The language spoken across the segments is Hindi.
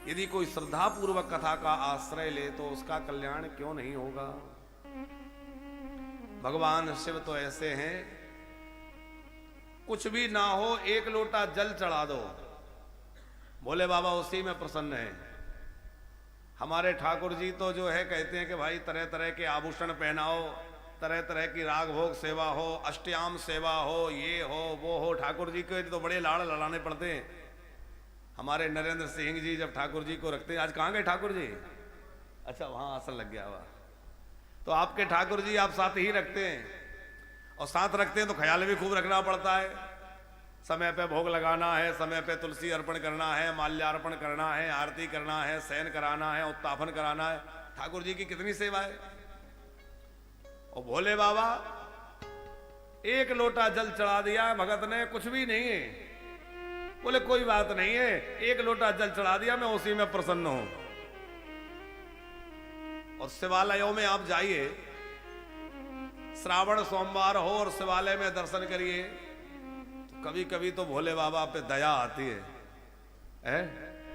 यदि कोई श्रद्धा पूर्वक कथा का आश्रय ले तो उसका कल्याण क्यों नहीं होगा। भगवान शिव तो ऐसे हैं, कुछ भी ना हो एक लोटा जल चढ़ा दो, भोले बाबा उसी में प्रसन्न है। हमारे ठाकुर जी तो जो है कहते हैं कि भाई तरह तरह के आभूषण पहनाओ, तरह तरह की राग भोग सेवा हो, अष्टयाम सेवा हो, ये हो वो हो। ठाकुर जी के तो बड़े लाड़ लड़ाने पड़ते हैं। हमारे नरेंद्र सिंह जी जब ठाकुर जी को रखते हैं, आज कहाँ गए ठाकुर जी? अच्छा वहां आसन लग गया हुआ। तो आपके ठाकुर जी आप साथ ही रखते हैं, और साथ रखते हैं तो ख्याल भी खूब रखना पड़ता है। समय पे भोग लगाना है, समय पे तुलसी अर्पण करना है, माल्यार्पण करना है, आरती करना है, शयन कराना है, उत्तापन कराना है। ठाकुर जी की कितनी सेवा है। और भोले बाबा एक लोटा जल चढ़ा दिया भगत ने, कुछ भी नहीं है, बोले कोई बात नहीं है, एक लोटा जल चढ़ा दिया, मैं उसी में प्रसन्न हूं। और शिवालयों में आप जाइए, श्रावण सोमवार हो और शिवालय में दर्शन करिए, तो कभी कभी तो भोले बाबा पे दया आती है?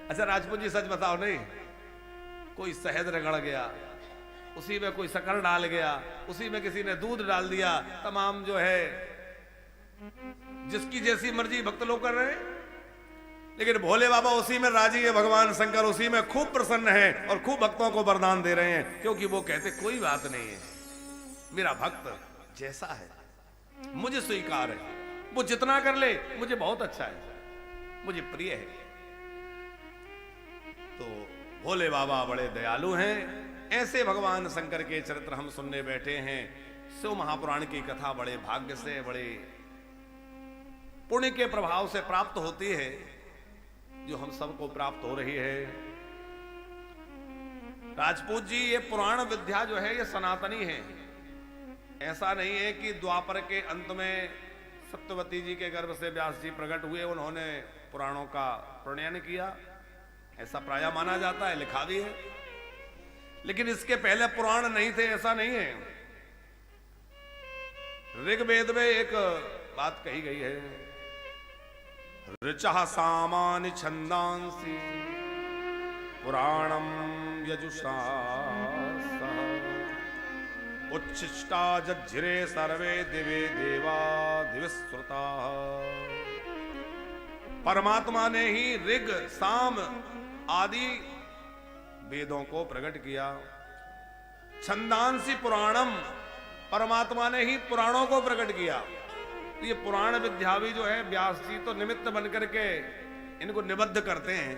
अच्छा राजपूत जी सच बताओ, नहीं कोई शहद रगड़ गया, उसी में कोई शक्कर डाल गया, उसी में किसी ने दूध डाल दिया, तमाम जो है जिसकी जैसी मर्जी भक्त लोग कर रहे हैं, लेकिन भोले बाबा उसी में राजी है। भगवान शंकर उसी में खूब प्रसन्न है और खूब भक्तों को वरदान दे रहे हैं, क्योंकि वो कहते कोई बात नहीं है, मेरा भक्त जैसा है मुझे स्वीकार है, वो जितना कर ले मुझे बहुत अच्छा है, मुझे प्रिय है। तो भोले बाबा बड़े दयालु हैं। ऐसे भगवान शंकर के चरित्र हम सुनने बैठे हैं। शिव महापुराण की कथा बड़े भाग्य से, बड़े पुण्य के प्रभाव से प्राप्त होती है, जो हम सबको प्राप्त हो रही है। राजपूत जी, ये पुराण विद्या जो है ये सनातनी है। ऐसा नहीं है कि द्वापर के अंत में सत्यवती जी के गर्भ से व्यास जी प्रकट हुए, उन्होंने पुराणों का प्रणयन किया, ऐसा प्राय माना जाता है, लिखा भी है। लेकिन इसके पहले पुराण नहीं थे, ऐसा नहीं है। ऋग्वेद में एक बात कही गई है, ऋचः सामान्य छंदांसि पुराणम यजुषा सह उच्छिष्टा जज्झिरे सर्वे दिवे देवा दिवश्रुता। परमात्मा ने ही ऋग साम आदि वेदों को प्रकट किया। छंदांसी पुराणम, परमात्मा ने ही पुराणों को प्रकट किया। ये पुराण विद्या भी जो है व्यास जी तो निमित्त बनकर के इनको निबद्ध करते हैं,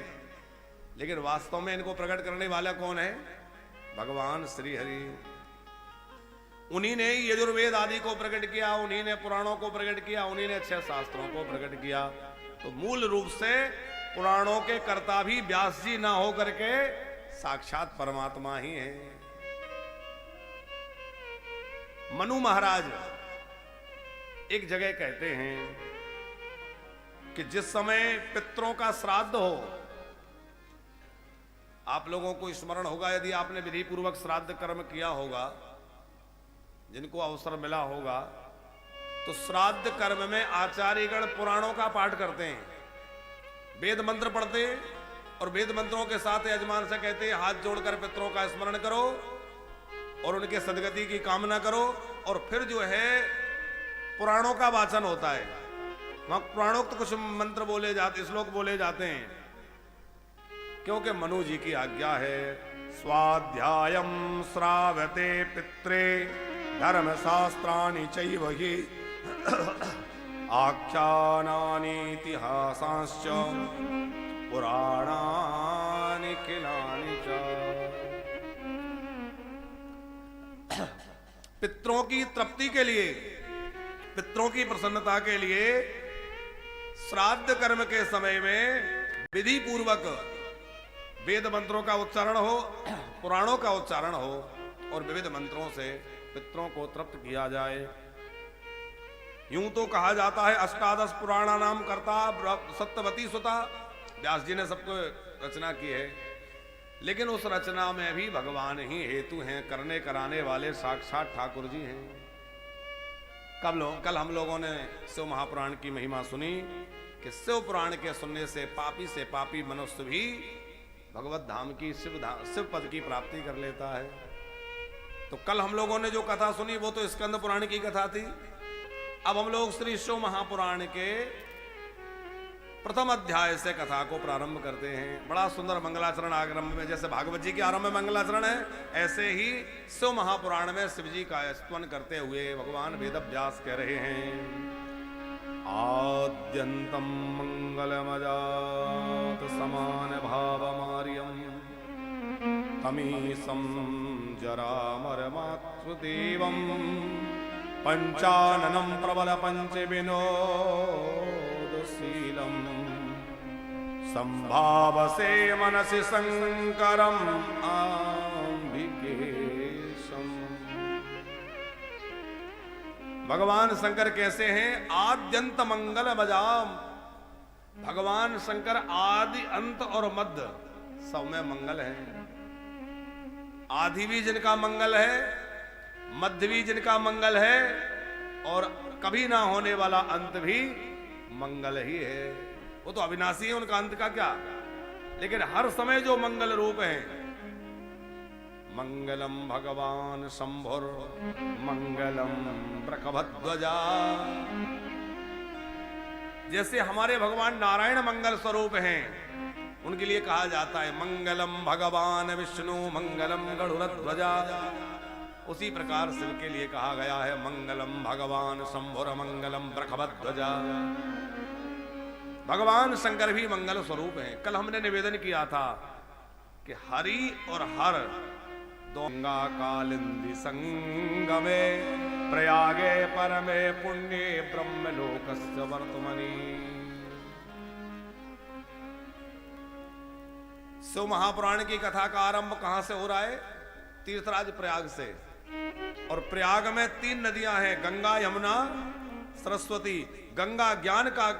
लेकिन वास्तव में इनको प्रकट करने वाला कौन है? भगवान श्री हरि। उन्हीं ने यजुर्वेद आदि को प्रकट किया, उन्हीं ने पुराणों को प्रकट किया, उन्हीं ने 6 शास्त्रों को प्रकट किया। तो मूल रूप से पुराणों के कर्ता भी व्यास जी ना हो करके साक्षात परमात्मा ही है। मनु महाराज एक जगह कहते हैं कि जिस समय पितरों का श्राद्ध हो, आप लोगों को स्मरण होगा, यदि आपने विधि पूर्वक श्राद्ध कर्म किया होगा, जिनको अवसर मिला होगा, तो श्राद्ध कर्म में आचार्यगण पुराणों का पाठ करते हैं, वेद मंत्र पढ़ते हैं, और वेद मंत्रों के साथ यजमान से कहते हैं हाथ जोड़कर पितरों का स्मरण करो और उनके सदगति की कामना करो। और फिर जो है पुराणों का वाचन होता है, वहां पुराणोक्त कुछ मंत्र बोले जाते, श्लोक बोले जाते हैं, क्योंकि मनु जी की आज्ञा है। स्वाध्यायम श्रावते पित्रे धर्म शास्त्राणि चैव हि आख्यानानि इतिहासांश्च पुराणानि किलानि च। पितरों की तृप्ति के लिए, पितरों की प्रसन्नता के लिए श्राद्ध कर्म के समय में विधि पूर्वक वेद मंत्रों का उच्चारण हो, पुराणों का उच्चारण हो, और विविध मंत्रों से पितरों को तृप्त किया जाए। यूं तो कहा जाता है अष्टादश पुराणा नाम करता सत्यवती सुता, व्यास जी ने सबको रचना की है, लेकिन उस रचना में भी भगवान ही हेतु हैं, करने कराने वाले साक्षात ठाकुर जी हैं। कल हम लोगों ने शिव महापुराण की महिमा सुनी कि शिव पुराण के सुनने से पापी मनुष्य भी भगवत धाम की शिव पद की प्राप्ति कर लेता है। तो कल हम लोगों ने जो कथा सुनी वो तो स्कंद पुराण की कथा थी। अब हम लोग श्री शिव महापुराण के प्रथम अध्याय से कथा को प्रारंभ करते हैं। बड़ा सुंदर मंगलाचरण आरंभ में, जैसे भागवत जी के आरंभ में मंगलाचरण है, ऐसे ही शिव महापुराण में शिव जी का स्तवन करते हुए भगवान वेदव्यास कह रहे हैं, आद्यंतम मंगलमजात समान भावमार्यम तमीसं जरामरमातृदेवं पंचाननं प्रबल पंच विनोदशीलम् संभावसे मनसि शंकरम आंबिकेशम। भगवान शंकर कैसे हैं? आद्यंत मंगल बजाम। भगवान शंकर आदि अंत और मध्य सब में मंगल है। आदि भी जिनका मंगल है, मध्य भी जिनका मंगल है, और कभी ना होने वाला अंत भी मंगल ही है। वो तो अविनाशी है, उनका अंत का क्या। लेकिन हर समय जो मंगल रूप है, मंगलम भगवान शंभुर मंगलम वृषभध्वजा। जैसे हमारे भगवान नारायण मंगल स्वरूप हैं, उनके लिए कहा जाता है मंगलम भगवान विष्णु मंगलम गरुड़ध्वजा। उसी प्रकार शिव के लिए कहा गया है मंगलम भगवान शंभुर मंगलम वृषभध्वजा। भगवान शंकर भी मंगल स्वरूप हैं। कल हमने निवेदन किया था कि हरि और हर गंगा कालिंदी संगमे प्रयागे परमे पुण्ये ब्रह्मलोकस्य वर्तमनि। शिव महापुराण की कथा का आरंभ कहां से हो रहा है? तीर्थराज प्रयाग से। और प्रयाग में 3 नदियां हैं, गंगा यमुना सरस्वती। गंगा ज्ञान का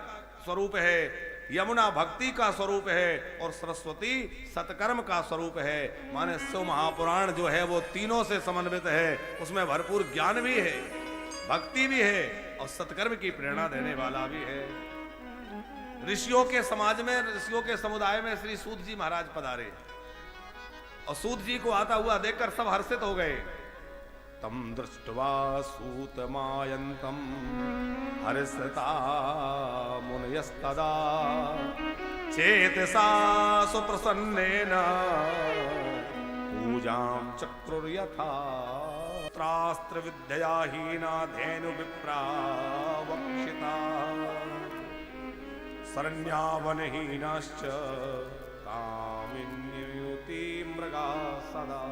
स्वरूप है, यमुना भक्ति का स्वरूप है, और सरस्वती सत्कर्म का स्वरूप है। माने शिव महापुराण जो है वो तीनों से समन्वित है। उसमें भरपूर ज्ञान भी है, भक्ति भी है, और सत्कर्म की प्रेरणा देने वाला भी है। ऋषियों के समाज में, ऋषियों के समुदाय में श्री सूत जी महाराज पधारे, और सूत जी को आता हुआ देखकर सब हर्षित हो गए। तम दृष्ट्वा सूत मायंतम हर्षता मुनयस्तदा चेतसा सुप्रसन्नेन पूजां चक्रुर्यथा त्रास्त्र विद्या हीना धेनु विप्रा वक्षिता शरण्यावनहीनाश्च कामिन्युति मृगा सदा।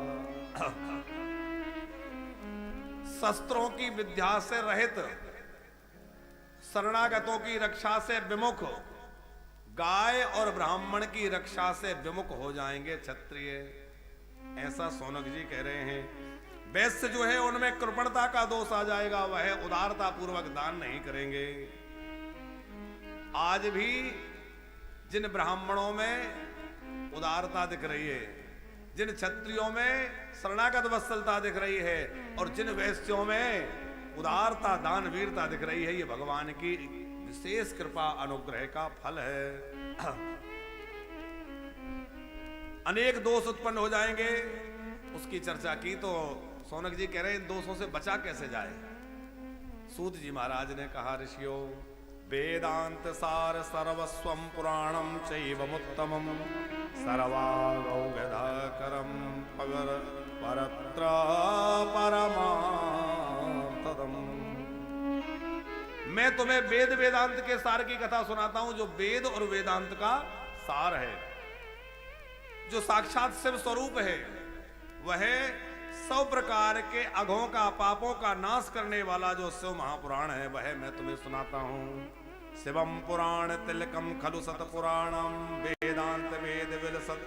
शस्त्रों की विद्या से रहित, शरणागतों की रक्षा से विमुख, गाय और ब्राह्मण की रक्षा से विमुख हो जाएंगे क्षत्रिय। ऐसा सौनक जी कह रहे हैं। वैश्य जो है उनमें कृपणता का दोष आ जाएगा, वह उदारता पूर्वक दान नहीं करेंगे। आज भी जिन ब्राह्मणों में उदारता दिख रही है, जिन क्षत्रियों में शरणागत वत्सलता दिख रही है, और जिन वैश्यों में उदारता दान वीरता दिख रही है, ये भगवान की विशेष कृपा अनुग्रह का फल है। अनेक दोष उत्पन्न हो जाएंगे, उसकी चर्चा की तो सौनक जी कह रहे हैं इन दोषों से बचा कैसे जाए। सूत जी महाराज ने कहा, ऋषियों वेदांत सार सर्वस्वं पुराणं चैवमुत्तमं सर्वागौगधाकरं परत्र परमार्थदम्। मैं तुम्हें वेद वेदांत के सार की कथा सुनाता हूं, जो वेद और वेदांत का सार है, जो साक्षात शिव स्वरूप है। वह 100 प्रकार के अघों का, पापों का नाश करने वाला जो शिव महापुराण है, वह मैं तुम्हें सुनाता हूं। शिवम पुराण तिलकम खलु सत पुराणम वेदांत वेद विलसत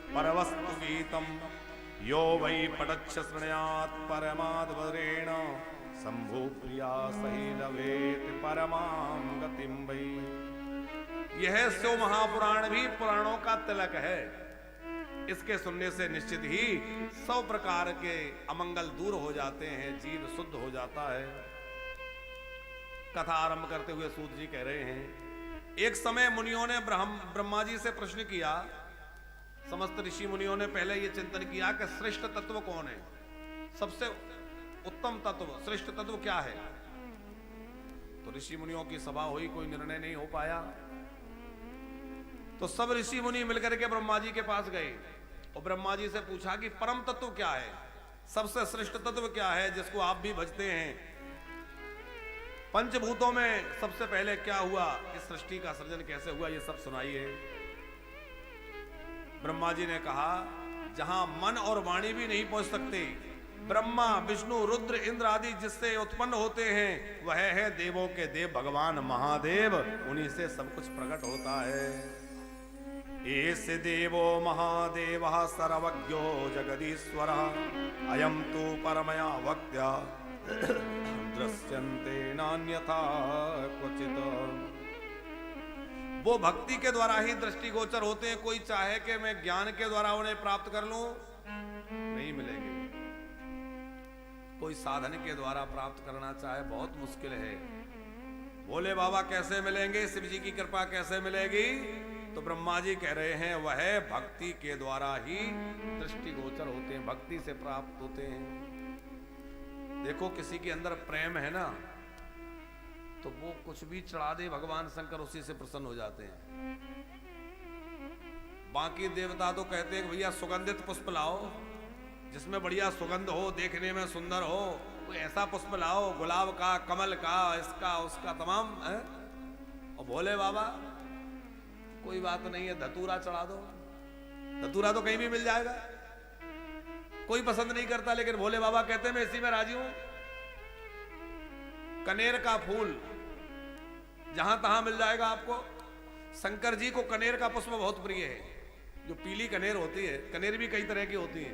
परवस्तु गीतम यो वै पठच्छ शृणुयात् परमाद्भरेण शंभु प्रिया सही लवेत परमां गतिम वै। यह शिव महापुराण भी पुराणों का तिलक है। इसके सुनने से निश्चित ही 100 प्रकार के अमंगल दूर हो जाते हैं, जीव शुद्ध हो जाता है। कथा आरंभ करते हुए सूत जी कह रहे हैं, एक समय मुनियों ने ब्रह्मा जी से प्रश्न किया, समस्त ऋषि मुनियों ने पहले ये चिंतन किया कि श्रेष्ठ तत्व कौन है, सबसे उत्तम तत्व, श्रेष्ठ तत्व क्या है। तो ऋषि मुनियों की सभा हुई, कोई निर्णय नहीं हो पाया। तो सब ऋषि मुनि मिलकर के ब्रह्मा जी के पास गए और ब्रह्मा जी से पूछा कि परम तत्व क्या है, सबसे श्रेष्ठ तत्व क्या है जिसको आप भी भजते हैं। पंचभूतों में सबसे पहले क्या हुआ, इस सृष्टि का सृजन कैसे हुआ, ये सब सुनाइए। ब्रह्मा जी ने कहा, जहां मन और वाणी भी नहीं पहुंच सकते, ब्रह्मा विष्णु रुद्र इंद्र आदि जिससे उत्पन्न होते हैं, वह है देवों के देव भगवान महादेव, उन्हीं से सब कुछ प्रकट होता है। एस देवो महादेव सर्वज्ञो जगदीश्वर अयम तो परमया वक्त्या दृश्यन्ते नान्यथा क्वचित्। वो भक्ति के द्वारा ही दृष्टिगोचर होते हैं। कोई चाहे कि मैं ज्ञान के द्वारा उन्हें प्राप्त कर लूं, नहीं मिलेंगे। कोई साधन के द्वारा प्राप्त करना चाहे, बहुत मुश्किल है। भोले बाबा कैसे मिलेंगे, शिव जी की कृपा कैसे मिलेगी? तो ब्रह्मा जी कह रहे हैं, वह भक्ति के द्वारा ही दृष्टिगोचर होते हैं, भक्ति से प्राप्त होते हैं। देखो किसी के अंदर प्रेम है ना, तो वो कुछ भी चढ़ा दे, भगवान शंकर उसी से प्रसन्न हो जाते हैं। बाकी देवता तो कहते हैं कि भैया सुगंधित पुष्प लाओ, जिसमें बढ़िया सुगंध हो, देखने में सुंदर हो, कोई ऐसा पुष्प लाओ, गुलाब का, कमल का, इसका उसका तमाम है। और भोले बाबा कोई बात नहीं है, धतूरा चढ़ा दो, धतूरा तो कहीं भी मिल जाएगा। कोई पसंद नहीं करता, लेकिन भोले बाबा कहते हैं मैं इसी में राजी हूं। कनेर का फूल जहां तहां मिल जाएगा आपको। शंकर जी को कनेर का पुष्प बहुत प्रिय है। जो पीली कनेर होती है, कनेर भी कई तरह की होती है,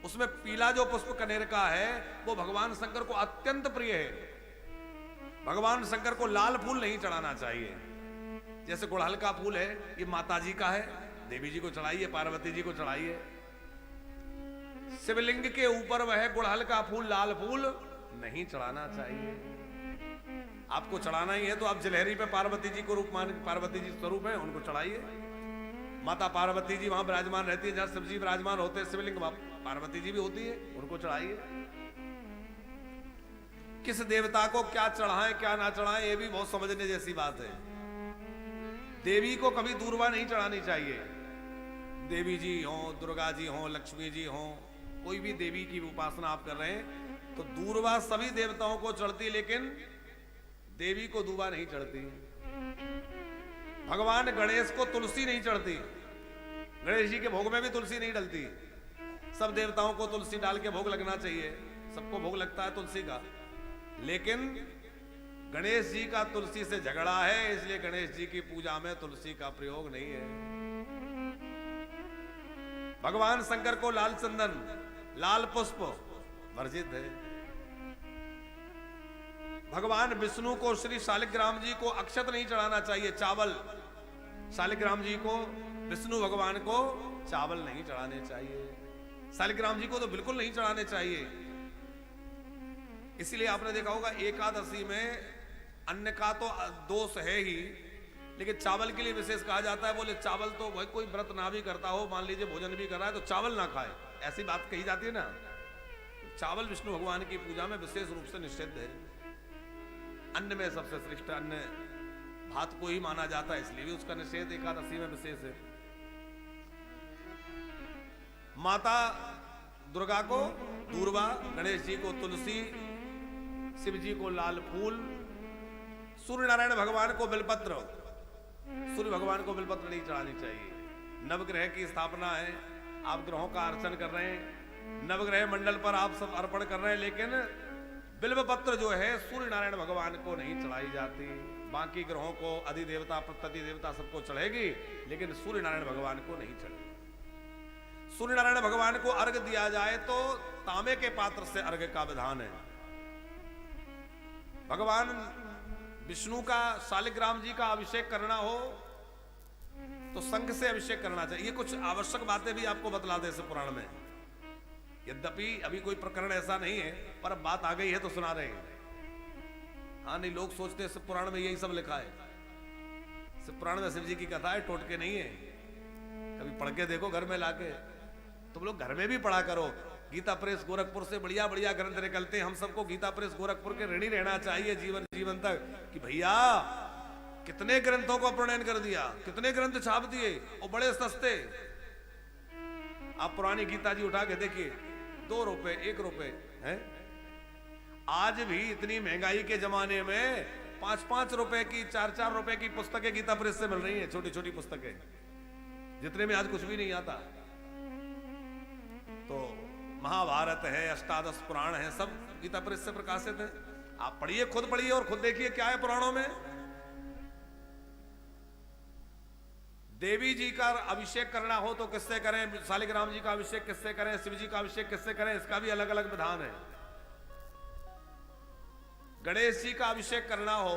उसमें पीला जो पुष्प कनेर का है वो भगवान शंकर को अत्यंत प्रिय है। भगवान शंकर को लाल फूल नहीं चढ़ाना चाहिए। जैसे गुड़हल का फूल है, ये माता जी का है, देवी जी को चढ़ाइए, पार्वती जी को चढ़ाइए। शिवलिंग के ऊपर वह गुड़हल का फूल, लाल फूल नहीं चढ़ाना चाहिए। आपको चढ़ाना ही है तो आप जलहरी पे पार्वती जी को रूप मान, पार्वती जी स्वरूप है, उनको चढ़ाइए। माता पार्वती जी वहां विराजमान रहती है, जहां शिव जी विराजमान होते हैं, शिवलिंग पार्वती जी भी होती है, उनको चढ़ाइए। किस देवता को क्या चढ़ाएं क्या ना चढ़ाएं, ये भी बहुत समझने जैसी बात है। देवी को कभी दूर्वा नहीं चढ़ानी चाहिए। देवी जी हो, दुर्गा जी हो, लक्ष्मी जी हो, कोई भी देवी की उपासना आप कर रहे हैं तो दूर्वा सभी देवताओं को चढ़ती, लेकिन देवी को दूर्वा नहीं चढ़ती। भगवान गणेश को तुलसी नहीं चढ़ती, गणेश जी के भोग में भी तुलसी नहीं डलती। सब देवताओं को तुलसी डाल के भोग लगना चाहिए, सबको भोग लगता है तुलसी का, लेकिन गणेश जी का तुलसी से झगड़ा है, इसलिए गणेश जी की पूजा में तुलसी का प्रयोग नहीं है। भगवान शंकर को लाल चंदन, लाल पुष्प वर्जित है। भगवान विष्णु को, श्री शालिग्राम जी को अक्षत नहीं चढ़ाना चाहिए, चावल। शालिग्राम जी को, विष्णु भगवान को चावल नहीं चढ़ाने चाहिए। शालिग्राम जी को तो बिल्कुल नहीं चढ़ाने चाहिए। इसलिए आपने देखा होगा एकादशी में अन्न का तो दोष है ही, लेकिन चावल के लिए विशेष कहा जाता है। बोले चावल तो भाई कोई व्रत ना भी करता हो, मान लीजिए भोजन भी कर रहा है, तो चावल ना खाए, ऐसी बात कही जाती है ना। चावल विष्णु भगवान की पूजा में विशेष रूप से निषिद्ध है। अन्न में सबसे श्रेष्ठ अन्न भात को ही माना जाता है, इसलिए भी उसका निषेध एकादशी में विशेष है। माता दुर्गा को दूर्वा, गणेश जी को तुलसी, शिव जी को लाल फूल, सूर्य नारायण भगवान को बिलपत्र, सूर्य भगवान को बिलपत्र नहीं चढ़ानी चाहिए। नवग्रह की स्थापना है, आप ग्रहों का अर्चन कर रहे हैं, नवग्रह मंडल पर आप सब अर्पण कर रहे हैं, लेकिन बिल्वपत्र जो है सूर्य नारायण भगवान को नहीं चढ़ाई जाती। बाकी ग्रहों को, अधिदेवता प्रत्यति देवता सबको चढ़ेगी, लेकिन सूर्य नारायण भगवान को नहीं चढ़ेगी। सूर्य नारायण भगवान को अर्घ दिया जाए तो तांबे के पात्र से अर्घ का विधान है। भगवान विष्णु का, शालिग्राम जी का अभिषेक करना हो तो शंख से अभिषेक करना चाहिए। ये कुछ आवश्यक बातें भी आपको बतला दे इस पुराण में। यद्यपि अभी कोई प्रकरण ऐसा नहीं है, पर अब बात आ गई है तो सुना रहे हैं। हाँ, नहीं लोग सोचते हैं शिव पुराण में यही सब लिखा है। शिव पुराण में शिव जी की कथा है, टोटके नहीं है। कभी पढ़ के देखो घर में लाके, तुम लोग घर में भी पढ़ा करो। गीता प्रेस गोरखपुर से बढ़िया बढ़िया ग्रंथ निकलते हैं। हम सबको गीता प्रेस गोरखपुर के ऋणी रहना चाहिए जीवन जीवन तक, कि भैया कितने ग्रंथों को प्रणयन कर दिया, कितने ग्रंथ छाप दिए और बड़े सस्ते। आप पुरानी गीता जी उठा के देखिए, 2 रुपए 1 रुपए है। आज भी इतनी महंगाई के जमाने में 5-5 रुपए की 4-4 रुपए की पुस्तकें गीता प्रेस से मिल रही हैं, छोटी छोटी पुस्तकें, जितने में आज कुछ भी नहीं आता। तो महाभारत है, अष्टादश पुराण है, सब गीता प्रेस से प्रकाशित है। आप पढ़िए, खुद पढ़िए और खुद देखिए क्या है पुराणों में। देवी जी का अभिषेक करना हो तो किससे करें, शालिग्राम जी का अभिषेक किससे करें, शिव जी का अभिषेक किससे करें, इसका भी अलग अलग विधान है। गणेश जी का अभिषेक करना हो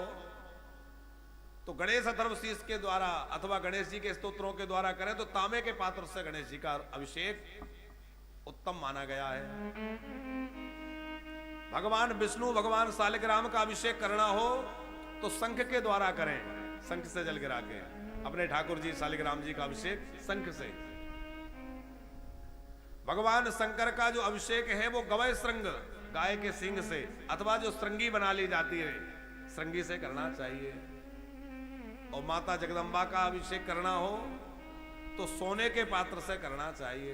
तो गणेश अथर्वशीष के द्वारा अथवा गणेश जी के स्तोत्रों के द्वारा करें तो तांबे के पात्र से गणेश जी का अभिषेक उत्तम माना गया है। भगवान विष्णु भगवान शालिग्राम का अभिषेक करना हो तो शंख के द्वारा करें, शंख से जल गिरा के। अपने ठाकुर जी शालिग्राम जी का अभिषेक शंख से। भगवान शंकर का जो अभिषेक है वो गवय श्रृंग, गाय के सींग से अथवा जो श्रृंगी बना ली जाती है, श्रृंगी से करना चाहिए। और माता जगदम्बा का अभिषेक करना हो तो सोने के पात्र से करना चाहिए।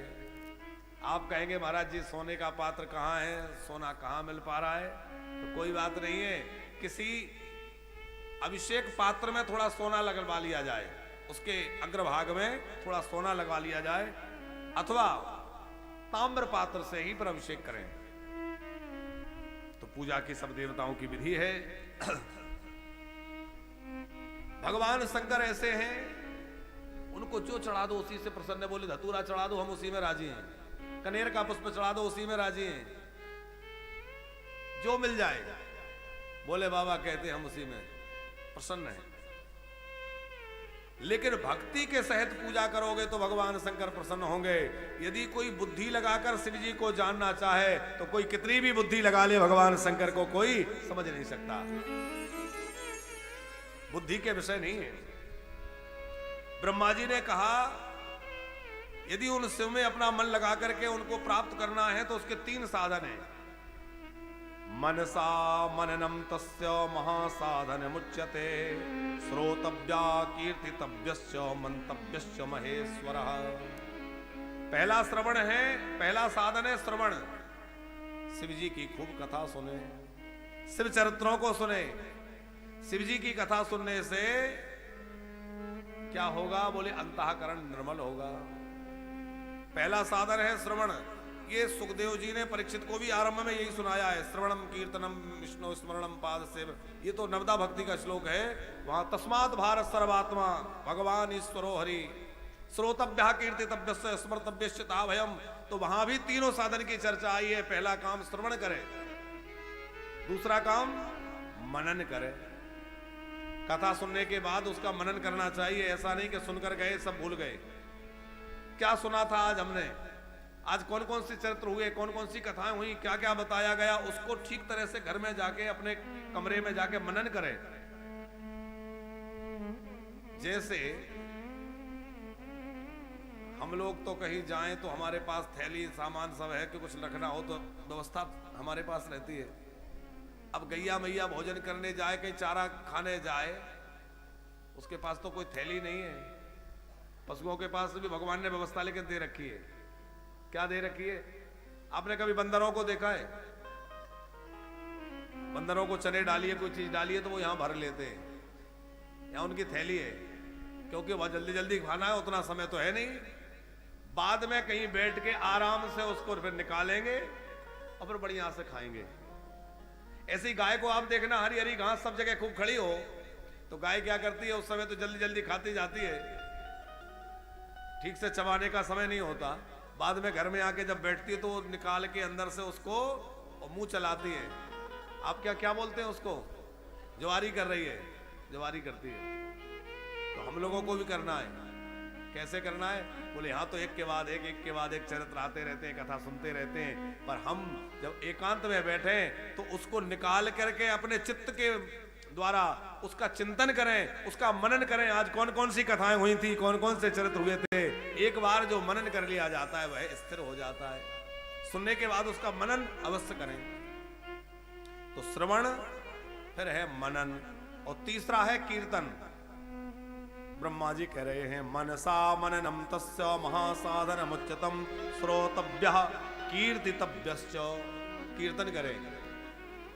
आप कहेंगे महाराज जी सोने का पात्र कहाँ है, सोना कहाँ मिल पा रहा है? तो कोई बात नहीं है, किसी अभिषेक पात्र में थोड़ा सोना लगवा लिया जाए, उसके अग्रभाग में थोड़ा सोना लगवा लिया जाए, अथवा ताम्र पात्र से ही पर अभिषेक करें तो पूजा की सब देवताओं की विधि है। भगवान शंकर ऐसे हैं, उनको जो चढ़ा दो उसी से प्रसन्न। बोले धतूरा चढ़ा दो हम उसी में राजी हैं, कनेर का पुष्प चढ़ा दो उसी में राजी हैं, जो मिल जाए बोले बाबा कहते हम उसी में प्रसन्न है। लेकिन भक्ति के सहित पूजा करोगे तो भगवान शंकर प्रसन्न होंगे। यदि कोई बुद्धि लगाकर शिव जी को जानना चाहे तो कोई कितनी भी बुद्धि लगा ले, भगवान शंकर को कोई समझ नहीं सकता। बुद्धि के विषय नहीं है। ब्रह्मा जी ने कहा यदि उन शिव में अपना मन लगा करके उनको प्राप्त करना है तो उसके 3 साधन हैं। मनसा मननम तस्य महासाधन मुच्यते, श्रोतव्या कीर्तितव्यश्च मंतव्यश्च महेश्वरः। पहला श्रवण है, पहला साधन है श्रवण। शिव जी की खूब कथा सुने, शिव चरित्रों को सुने। शिव जी की कथा सुनने से क्या होगा? बोले अंतःकरण निर्मल होगा। पहला साधन है श्रवण। ये सुखदेव जी ने परीक्षित को भी आरंभ में यही सुनाया है, श्रवणम कीर्तनम विष्णु स्मरणम पाद सेव। ये तो नवदा भक्ति का श्लोक है। वहां तस्मात् भारत सर्वात्मा भगवान ईश्वरो हरि, श्रोतव्य कीर्तितव्य स्मर्तव्य भयम। तो वहां भी तीनों साधन की चर्चा आई है। पहला काम श्रवण करे, दूसरा काम मनन करे। कथा सुनने के बाद उसका मनन करना चाहिए। ऐसा नहीं कि सुनकर गए सब भूल गए। क्या सुना था आज हमने, आज कौन कौन से चरित्र हुए, कौन कौन सी कथाएं हुई, क्या क्या बताया गया, उसको ठीक तरह से घर में जाके अपने कमरे में जाके मनन करें। जैसे हम लोग तो कहीं जाएं तो हमारे पास थैली सामान सब है कि कुछ रखना हो तो व्यवस्था हमारे पास रहती है। अब गैया मैया भोजन करने जाए, कहीं चारा खाने जाए, उसके पास तो कोई थैली नहीं है। पशुओं के पास भी भगवान ने व्यवस्था लेकर दे रखी है। क्या दे रखी है? आपने कभी बंदरों को देखा है? बंदरों को चने डालिए, कोई चीज डालिए तो वो यहां भर लेते हैं, यहां उनकी थैली है, क्योंकि वह जल्दी जल्दी खाना है, उतना समय तो है नहीं। बाद में कहीं बैठ के आराम से उसको फिर निकालेंगे और फिर बढ़िया से खाएंगे। ऐसी गाय को आप देखना, हरी हरी घास सब जगह खूब खड़ी हो तो गाय क्या करती है, उस समय तो जल्दी जल्दी खाती जाती है, ठीक से चबाने का समय नहीं होता। बाद में घर में आके जब बैठती है तो निकाल के अंदर से उसको मुंह चलाती है। आप क्या क्या बोलते हैं उसको? जवारी कर रही है, जवारी करती है। तो हम लोगों को भी करना है। कैसे करना है? बोले हाँ, तो एक के बाद एक चरित्र आते रहते हैं, कथा सुनते रहते हैं। पर हम जब एकांत में बैठे तो उसको निकाल करके अपने चित्त के द्वारा उसका चिंतन करें, उसका मनन करें। आज कौन कौन सी कथाएं हुई थी, कौन कौन से चरित्र हुए थे, एक बार जो मनन कर लिया जाता है वह स्थिर हो जाता है। सुनने के बाद उसका मनन अवश्य करें। तो श्रवण, फिर है मनन, और तीसरा है कीर्तन। ब्रह्मा जी कह रहे हैं मनसा मननम तस्य महासाधनम उच्चतम श्रोतव्यः कीर्तितव्यश्च। कीर्तन करें।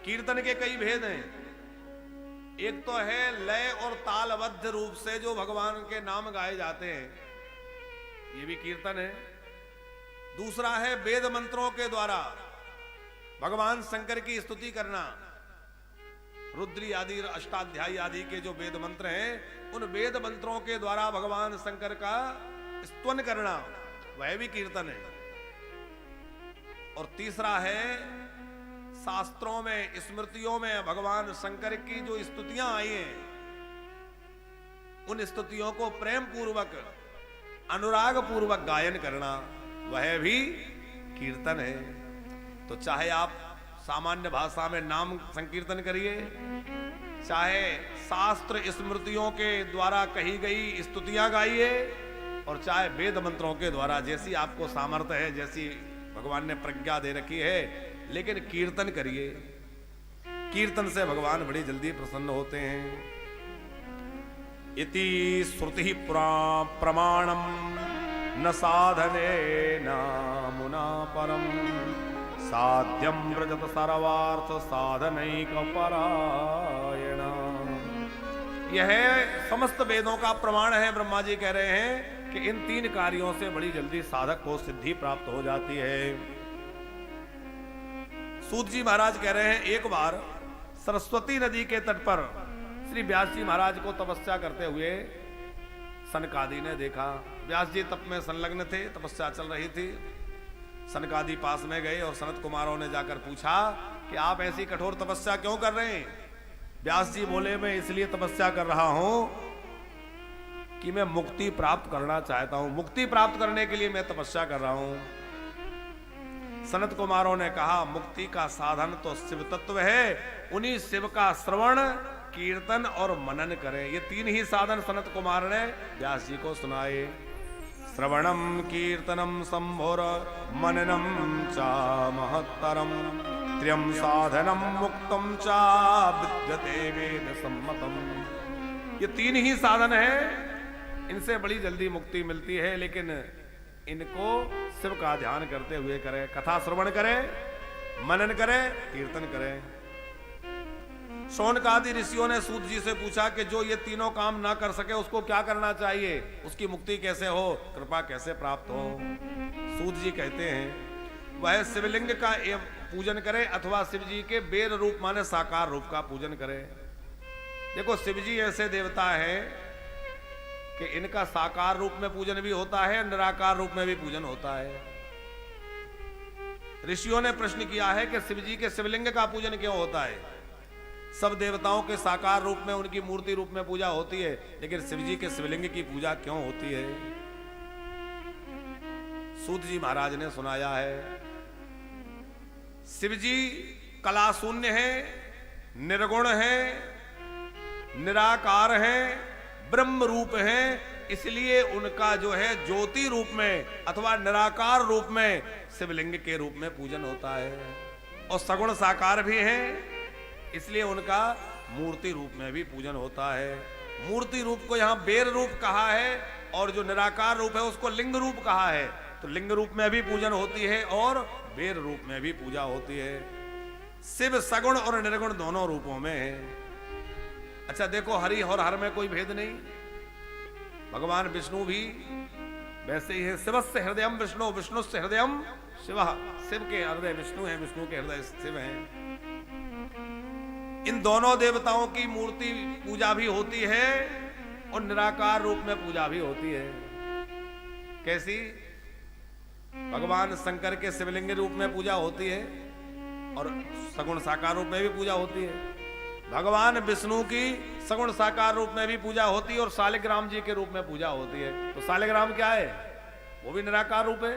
कीर्तन के कई भेद हैं। एक तो है लय और तालबद्ध रूप से जो भगवान के नाम गाए जाते हैं, ये भी कीर्तन है। दूसरा है वेद मंत्रों के द्वारा भगवान शंकर की स्तुति करना। रुद्री आदि, अष्टाध्यायी आदि के जो वेद मंत्र हैं, उन वेद मंत्रों के द्वारा भगवान शंकर का स्तवन करना, वह भी कीर्तन है। और तीसरा है शास्त्रों में, स्मृतियों में भगवान शंकर की जो स्तुतियां आई हैं, उन स्तुतियों को प्रेम पूर्वक, अनुराग पूर्वक गायन करना, वह भी कीर्तन है। तो चाहे आप सामान्य भाषा में नाम संकीर्तन करिए, चाहे शास्त्र स्मृतियों के द्वारा कही गई स्तुतियां गाइए, और चाहे वेद मंत्रों के द्वारा, जैसी आपको सामर्थ्य है, जैसी भगवान ने प्रज्ञा दे रखी है, लेकिन कीर्तन करिए। कीर्तन से भगवान बड़ी जल्दी प्रसन्न होते हैं। इति श्रुति प्रमाणम न साधने नामुना परम साध्यम व्रजत सर्वार्थ साधनैक परायण। यह समस्त वेदों का प्रमाण है। ब्रह्मा जी कह रहे हैं कि इन तीन कार्यों से बड़ी जल्दी साधक को सिद्धि प्राप्त हो जाती है। सूत जी महाराज कह रहे हैं एक बार सरस्वती नदी के तट पर श्री व्यास जी महाराज को तपस्या करते हुए सनकादि ने देखा। व्यास जी तप में संलग्न थे, तपस्या चल रही थी। सनकादि पास में गए और सनत कुमारों ने जाकर पूछा कि आप ऐसी कठोर तपस्या क्यों कर रहे हैं? व्यास जी बोले मैं इसलिए तपस्या कर रहा हूं कि मैं मुक्ति प्राप्त करना चाहता हूं, मुक्ति प्राप्त करने के लिए मैं तपस्या कर रहा हूं। सनत कुमारों ने कहा मुक्ति का साधन तो शिव तत्व है, उन्हीं शिव का श्रवण, कीर्तन और मनन करें। ये तीन ही साधन सनत कुमार ने व्यास जी को सुनाए। श्रवणम कीर्तनम संभोर मननम चा महत्तरम त्र्यम साधनम मुक्तम चा विद्यते वेद सम्मतम। ये तीन ही साधन है, इनसे बड़ी जल्दी मुक्ति मिलती है, लेकिन इनको शिव का ध्यान करते हुए करें। कथा श्रवण करें, मनन करें, कीर्तन करें। शौनकादि ऋषियों ने सूत जी से पूछा कि जो ये तीनों काम ना कर सके उसको क्या करना चाहिए, उसकी मुक्ति कैसे हो, कृपा कैसे प्राप्त हो। सूत जी कहते हैं वह शिवलिंग का पूजन करे अथवा शिव जी के बेर रूप माने साकार रूप का पूजन करे। देखो शिव जी ऐसे देवता है कि इनका साकार रूप में पूजन भी होता है, निराकार रूप में भी पूजन होता है। ऋषियों ने प्रश्न किया है कि शिव जी के शिवलिंग का पूजन क्यों होता है? सब देवताओं के साकार रूप में, उनकी मूर्ति रूप में पूजा होती है, लेकिन शिव जी के शिवलिंग की पूजा क्यों होती है? सूत जी महाराज ने सुनाया है शिव जी कला शून्य है, निर्गुण है, निराकार है, ब्रह्म रूप है, इसलिए उनका जो है ज्योति रूप में अथवा निराकार रूप में शिवलिंग के रूप में पूजन होता है। और सगुण साकार भी है, इसलिए उनका मूर्ति रूप में भी पूजन होता है। मूर्ति रूप को यहाँ बेर रूप कहा है और जो निराकार रूप है उसको लिंग रूप कहा है। तो लिंग रूप में भी पूजन होती है और बेर रूप में भी पूजा होती है। शिव सगुण और निर्गुण दोनों रूपों में है। अच्छा देखो, हरि और हर में कोई भेद नहीं। भगवान विष्णु भी वैसे ही है। शिवस्य हृदयम विष्णु, विष्णु से हृदयम शिव। शिव के हृदय विष्णु है, विष्णु के हृदय शिव है। इन दोनों देवताओं की मूर्ति पूजा भी होती है और निराकार रूप में पूजा भी होती है। कैसी? भगवान शंकर के शिवलिंग रूप में पूजा होती है और सगुण साकार रूप में भी पूजा होती है। भगवान विष्णु की सगुण साकार रूप में भी पूजा होती है और शालिग्राम जी के रूप में पूजा होती है। तो शालिग्राम क्या है? वो भी निराकार रूप है।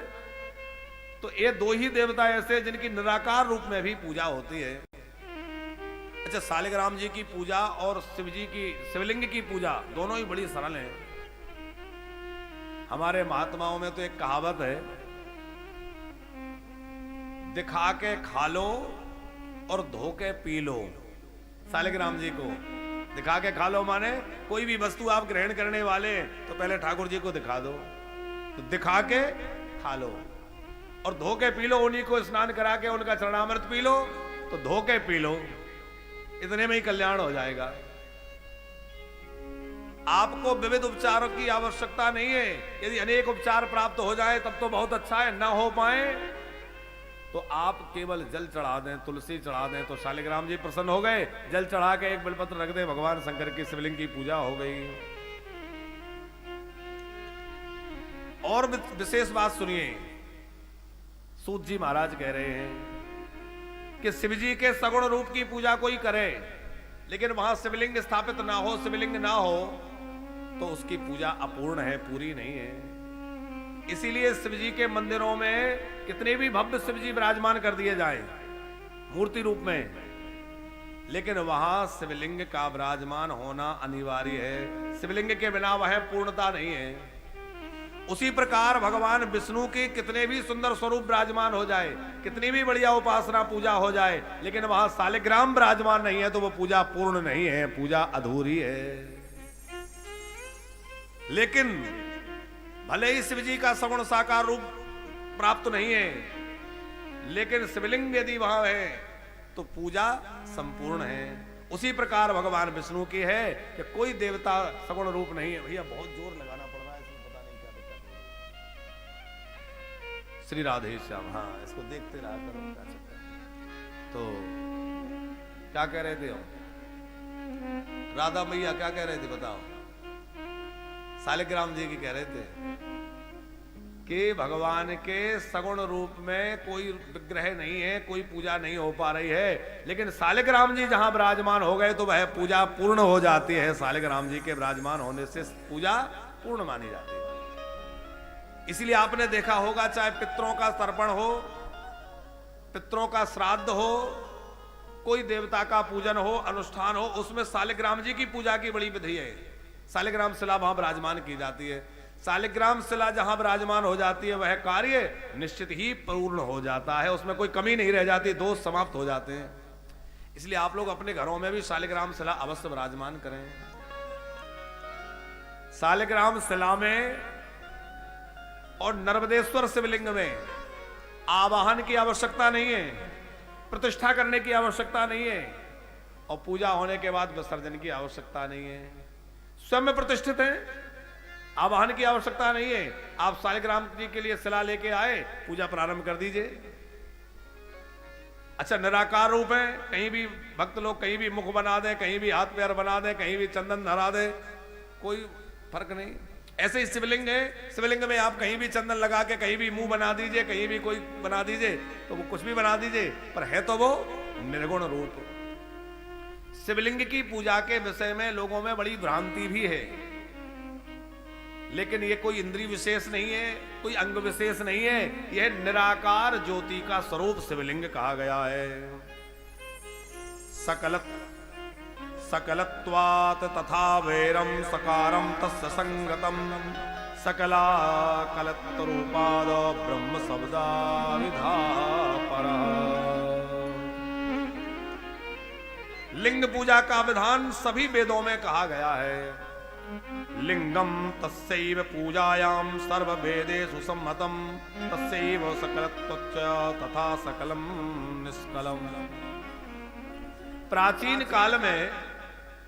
तो ये दो ही देवता ऐसे जिनकी निराकार रूप में भी पूजा होती है। अच्छा, सालिग्राम जी की पूजा और शिव जी की शिवलिंग की पूजा दोनों ही बड़ी सरल है। हमारे महात्माओं में तो एक कहावत है, दिखा के खा लो और धो के पी लो। सालिग्राम जी को दिखा के खा लो माने कोई भी वस्तु आप ग्रहण करने वाले तो पहले ठाकुर जी को दिखा दो, तो दिखा के खा लो, और धो के पी लो। उन्हीं को स्नान करा के उनका चरणामृत पी लो, तो धो के पी लो। इतने में ही कल्याण हो जाएगा। आपको विविध उपचारों की आवश्यकता नहीं है। यदि अनेक उपचार प्राप्त हो जाए तब तो बहुत अच्छा है, ना हो पाए तो आप केवल जल चढ़ा दें, तुलसी चढ़ा दें, तो शालिग्राम जी प्रसन्न हो गए। जल चढ़ा के एक बिलपत्र रख दे, भगवान शंकर की शिवलिंग की पूजा हो गई। और विशेष बात सुनिए, सूत जी महाराज कह रहे हैं कि शिवजी के सगुण रूप की पूजा कोई करे, लेकिन वहां शिवलिंग स्थापित ना हो, शिवलिंग ना हो, तो उसकी पूजा अपूर्ण है, पूरी नहीं है। इसीलिए शिवजी के मंदिरों में कितने भी भव्य शिवजी विराजमान कर दिए जाएं मूर्ति रूप में, लेकिन वहां शिवलिंग का विराजमान होना अनिवार्य है। शिवलिंग के बिना वह पूर्णता नहीं है। उसी प्रकार भगवान विष्णु की कितने भी सुंदर स्वरूप विराजमान हो जाए, कितनी भी बढ़िया उपासना पूजा हो जाए, लेकिन वहां शालिग्राम विराजमान नहीं है तो वो पूजा पूर्ण नहीं है, पूजा अधूरी है। लेकिन भले ही शिव जी का सगुण साकार रूप प्राप्त नहीं है, लेकिन शिवलिंग यदि वहां है तो पूजा संपूर्ण है। उसी प्रकार भगवान विष्णु की है कि कोई देवता सगुण रूप नहीं है। भैया बहुत जोर लगाना पड़ रहा है, इसमें पता नहीं क्या दिक्कत है। श्री राधे श्याम, हाँ इसको देखते रहा करो, क्या चक्कर। तो क्या कह रहे थे हम? राधा मैया क्या कह रहे थे बताओ? शालिग्राम जी की कह रहे थे कि भगवान के सगुण रूप में कोई विग्रह नहीं है, कोई पूजा नहीं हो पा रही है, लेकिन शालिग्राम जी जहां विराजमान हो गए तो वह पूजा पूर्ण हो जाती है। शालिग्राम जी के विराजमान होने से पूजा पूर्ण मानी जाती है। इसलिए आपने देखा होगा, चाहे पितरों का तर्पण हो, पितरों का श्राद्ध हो, कोई देवता का पूजन हो, अनुष्ठान हो, उसमें शालिग्राम जी की पूजा की बड़ी विधि है। शालिग्राम शिला वहां विराजमान की जाती है। शालिग्राम शिला जहां विराजमान हो जाती है, वह कार्य निश्चित ही पूर्ण हो जाता है, उसमें कोई कमी नहीं रह जाती, दोष समाप्त हो जाते हैं। इसलिए आप लोग अपने घरों में भी शालिग्राम शिला अवश्य विराजमान करें। शालिग्राम शिला में और नर्मदेश्वर शिवलिंग में आवाहन की आवश्यकता नहीं है, प्रतिष्ठा करने की आवश्यकता नहीं है, और पूजा होने के बाद विसर्जन की आवश्यकता नहीं है। स्वयं में प्रतिष्ठित है, आवाहन की आवश्यकता नहीं है। आप शालिग्राम जी के लिए शिला लेके आए, पूजा प्रारंभ कर दीजिए। अच्छा, निराकार रूप है, कहीं भी भक्त लोग कहीं भी मुख बना दे, कहीं भी हाथ पैर बना दे, कहीं भी चंदन धरा दे, कोई फर्क नहीं। ऐसे ही शिवलिंग है, शिवलिंग में आप कहीं भी चंदन लगा के कहीं भी मुंह बना दीजिए, कहीं भी कोई बना दीजिए, तो वो कुछ भी बना दीजिए, पर है तो वो निर्गुण रूप। शिवलिंग की पूजा के विषय में लोगों में बड़ी भ्रांति भी है, लेकिन ये कोई इंद्रिय विशेष नहीं है, कोई अंग विशेष नहीं है, यह निराकार ज्योति का स्वरूप शिवलिंग कहा गया है। सकलत्वात् तथा वैरम सकारम तस्य संगतम सकलाकलत्रूपाद ब्रह्म शब्दाविधा परः। लिंग पूजा का विधान सभी वेदों में कहा गया है। लिंगम तस्यैव पूजायाम सर्व वेदेषु सम्मतम तस्यैव सकलत्वच्च तथा सकलम निष्कलम। प्राचीन काल में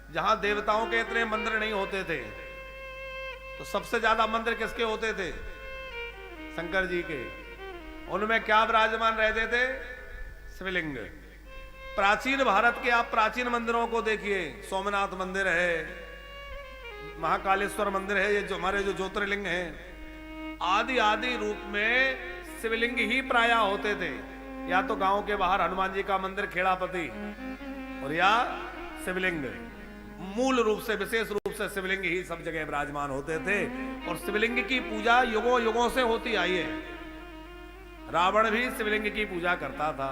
जहां देवताओं के इतने मंदिर नहीं होते थे, तो सबसे ज्यादा मंदिर किसके होते थे? शंकर जी के। उनमें क्या विराजमान रहते थे? शिवलिंग। प्राचीन भारत के आप प्राचीन मंदिरों को देखिए, सोमनाथ मंदिर है, महाकालेश्वर मंदिर है, ये जो हमारे जो ज्योतिर्लिंग हैं, आदि आदि रूप में शिवलिंग ही प्राय होते थे। या तो गांव के बाहर हनुमान जी का मंदिर खेड़ापति, और या शिवलिंग। मूल रूप से विशेष रूप से शिवलिंग ही सब जगह विराजमान होते थे, और शिवलिंग की पूजा युगों युगों से होती आई है। रावण भी शिवलिंग की पूजा करता था।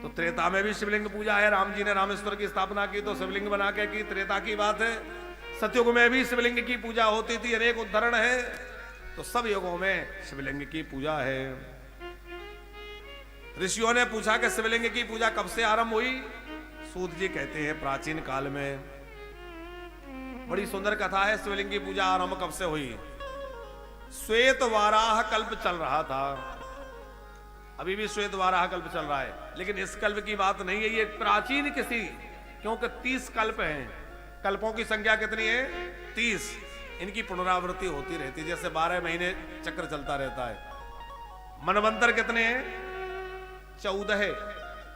तो त्रेता में भी शिवलिंग पूजा है। राम जी ने रामेश्वर की स्थापना की तो शिवलिंग बना के की, त्रेता की बात है। सतयुग में भी शिवलिंग की पूजा होती थी, अनेक उदाहरण है। तो सब युगों में शिवलिंग की पूजा है। ऋषियों ने पूछा कि शिवलिंग की पूजा कब से आरंभ हुई? सूत जी कहते हैं प्राचीन काल में। बड़ी सुंदर कथा है, शिवलिंग की पूजा आरंभ कब से हुई। श्वेत वाराह कल्प चल रहा था, अभी भी श्वेत वाराह कल्प चल रहा है, लेकिन इस कल्प की बात नहीं है, ये प्राचीन किसी, क्योंकि 30 कल्प हैं। कल्पों की संख्या कितनी है? 30। इनकी पुनरावृत्ति होती रहती है, जैसे 12 महीने चक्र चलता रहता है। मनवंतर कितने हैं? 14 है।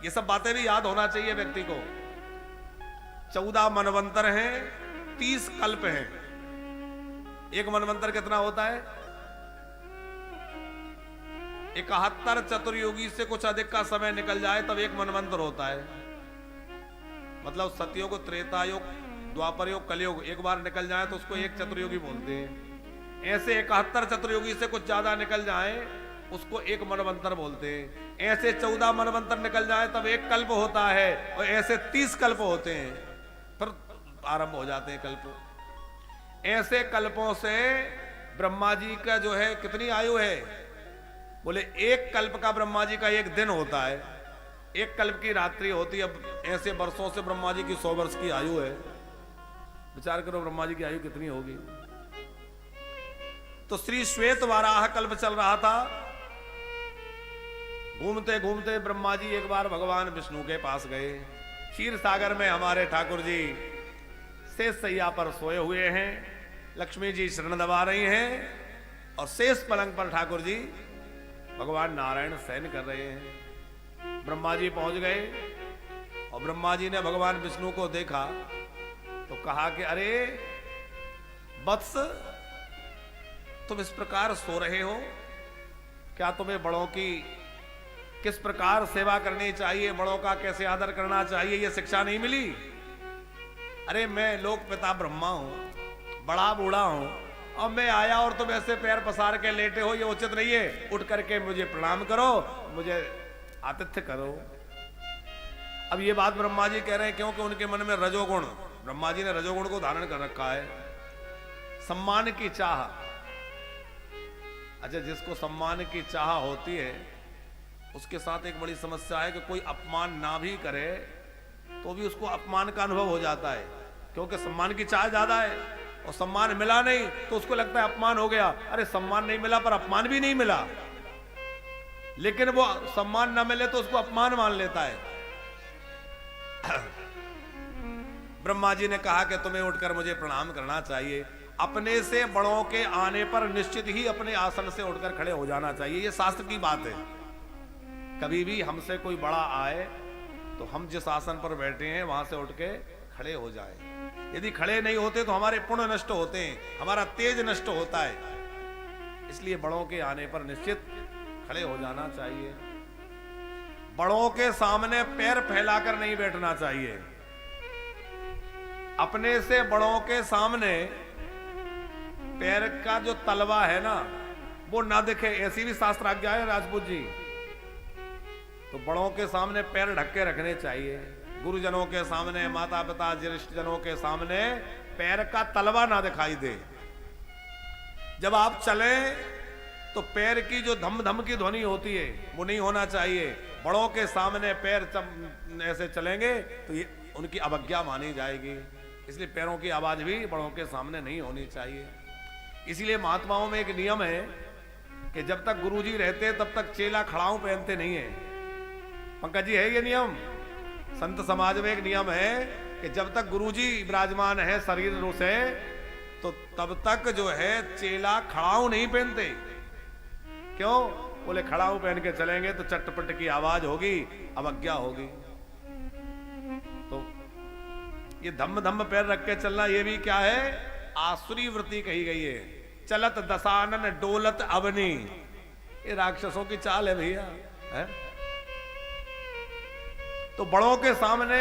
ये सब बातें भी याद होना चाहिए व्यक्ति को। 14 मनवंतर हैं, 30 कल्प हैं। एक मनवंतर कितना होता है? 71 चतुर्युगी से कुछ अधिक का समय निकल जाए तब एक मनवंतर होता है। मतलब सतयुग, त्रेता युग, द्वापर युग, कलयुग एक बार निकल जाए तो उसको एक चतुर्युगी बोलते हैं। ऐसे 71 चतुर्युगी से कुछ ज्यादा निकल जाए उसको एक मनवंतर बोलते हैं। ऐसे 14 मनवंतर निकल जाए तब एक कल्प होता है, और ऐसे 30 कल्प होते हैं, फिर आरंभ हो जाते हैं कल्प। ऐसे कल्पों से ब्रह्मा जी का जो है कितनी आयु है? बोले एक कल्प का ब्रह्मा जी का एक दिन होता है, एक कल्प की रात्रि होती है। अब ऐसे वर्षों से ब्रह्मा जी की 100 वर्ष की आयु है। विचार करो ब्रह्मा जी की आयु कितनी होगी। तो श्री श्वेत वाराह कल्प चल रहा था। घूमते घूमते ब्रह्मा जी एक बार भगवान विष्णु के पास गए। क्षीर सागर में हमारे ठाकुर जी शेष सैया पर सोए हुए हैं, लक्ष्मी जी शरण दबा रही हैं, और शेष पलंग पर ठाकुर जी भगवान नारायण शयन कर रहे हैं। ब्रह्मा जी पहुंच गए, और ब्रह्मा जी ने भगवान विष्णु को देखा तो कहा कि अरे वत्स, तुम इस प्रकार सो रहे हो, क्या तुम्हें बड़ों की किस प्रकार सेवा करनी चाहिए, बड़ों का कैसे आदर करना चाहिए, ये शिक्षा नहीं मिली? अरे मैं लोक पिता ब्रह्मा हूं, बड़ा बूढ़ा हूं, और मैं आया और तुम ऐसे पैर पसार के लेटे हो, ये उचित नहीं है। उठ करके मुझे प्रणाम करो, मुझे आतिथ्य करो। अब ये बात ब्रह्मा जी कह रहे हैं क्योंकि उनके मन में रजोगुण, ब्रह्मा जी ने रजोगुण को धारण कर रखा है, सम्मान की चाह। अच्छा, जिसको सम्मान की चाह होती है उसके साथ एक बड़ी समस्या है कि कोई अपमान ना भी करे तो भी उसको अपमान का अनुभव हो जाता है, क्योंकि सम्मान की चाह ज्यादा है, और सम्मान मिला नहीं तो उसको लगता है अपमान हो गया। अरे सम्मान नहीं मिला पर अपमान भी नहीं मिला, लेकिन वो सम्मान ना मिले तो उसको अपमान मान लेता है। ब्रह्मा जी ने कहा कि तुम्हें उठकर मुझे प्रणाम करना चाहिए। अपने से बड़ों के आने पर निश्चित ही अपने आसन से उठकर खड़े हो जाना चाहिए, ये शास्त्र की बात है। कभी भी हमसे कोई बड़ा आए तो हम जिस आसन पर बैठे हैं वहां से उठ के खड़े हो जाएं। यदि खड़े नहीं होते तो हमारे पुण्य नष्ट होते हैं, हमारा तेज नष्ट होता है। इसलिए बड़ों के आने पर निश्चित खड़े हो जाना चाहिए। बड़ों के सामने पैर फैलाकर नहीं बैठना चाहिए। अपने से बड़ों के सामने पैर का जो तलवा है ना वो ना दिखे, ऐसी भी शास्त्र आज्ञा है राजपूत जी। तो बड़ों के सामने पैर ढक के रखने चाहिए। गुरुजनों के सामने, माता पिता ज्येष्ठ जनों के सामने पैर का तलवा ना दिखाई दे। जब आप चले तो पैर की जो धम धम की ध्वनि होती है वो नहीं होना चाहिए। बड़ों के सामने पैर ऐसे चलेंगे तो ये उनकी अवज्ञा मानी जाएगी, इसलिए पैरों की आवाज भी बड़ों के सामने नहीं होनी चाहिए। इसीलिए महात्माओं में एक नियम है कि जब तक गुरुजी रहते तब तक चेला खड़ाऊ पहनते नहीं है। पंकज जी, है ये नियम? संत समाज में एक नियम है कि जब तक गुरुजी विराजमान है शरीर से तो तब तक जो है चेला खड़ाऊ नहीं पहनते। क्यों? बोले खड़ाऊ पहन के चलेंगे तो चटपट की आवाज होगी, अवज्ञा होगी। तो ये धम धम पैर रख के चलना ये भी क्या है? आसुरी वृत्ति कही गई है। चलत दसानन डोलत अवनी, ये राक्षसों की चाल है भैया, है? तो बड़ों के सामने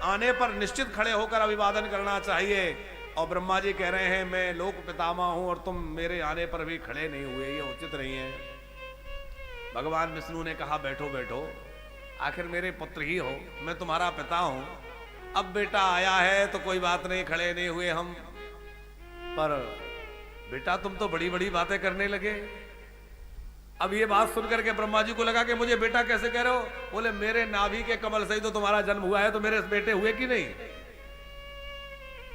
आने पर निश्चित खड़े होकर अभिवादन करना चाहिए। और ब्रह्मा जी कह रहे हैं मैं लोक पितामह हूं और तुम मेरे आने पर भी खड़े नहीं हुए, ये उचित नहीं है। भगवान विष्णु ने कहा बैठो बैठो। आखिर मेरे पुत्र ही हो, मैं तुम्हारा पिता हूं। अब बेटा आया है तो कोई बात नहीं, खड़े नहीं हुए हम, पर बेटा तुम तो बड़ी बड़ी बातें करने लगे। अब ये बात सुनकर के ब्रह्मा जी को लगा कि मुझे बेटा कैसे कह रहे हो? बोले मेरे नाभि के कमल से ही तो तुम्हारा जन्म हुआ है, तो मेरे बेटे हुए कि नहीं?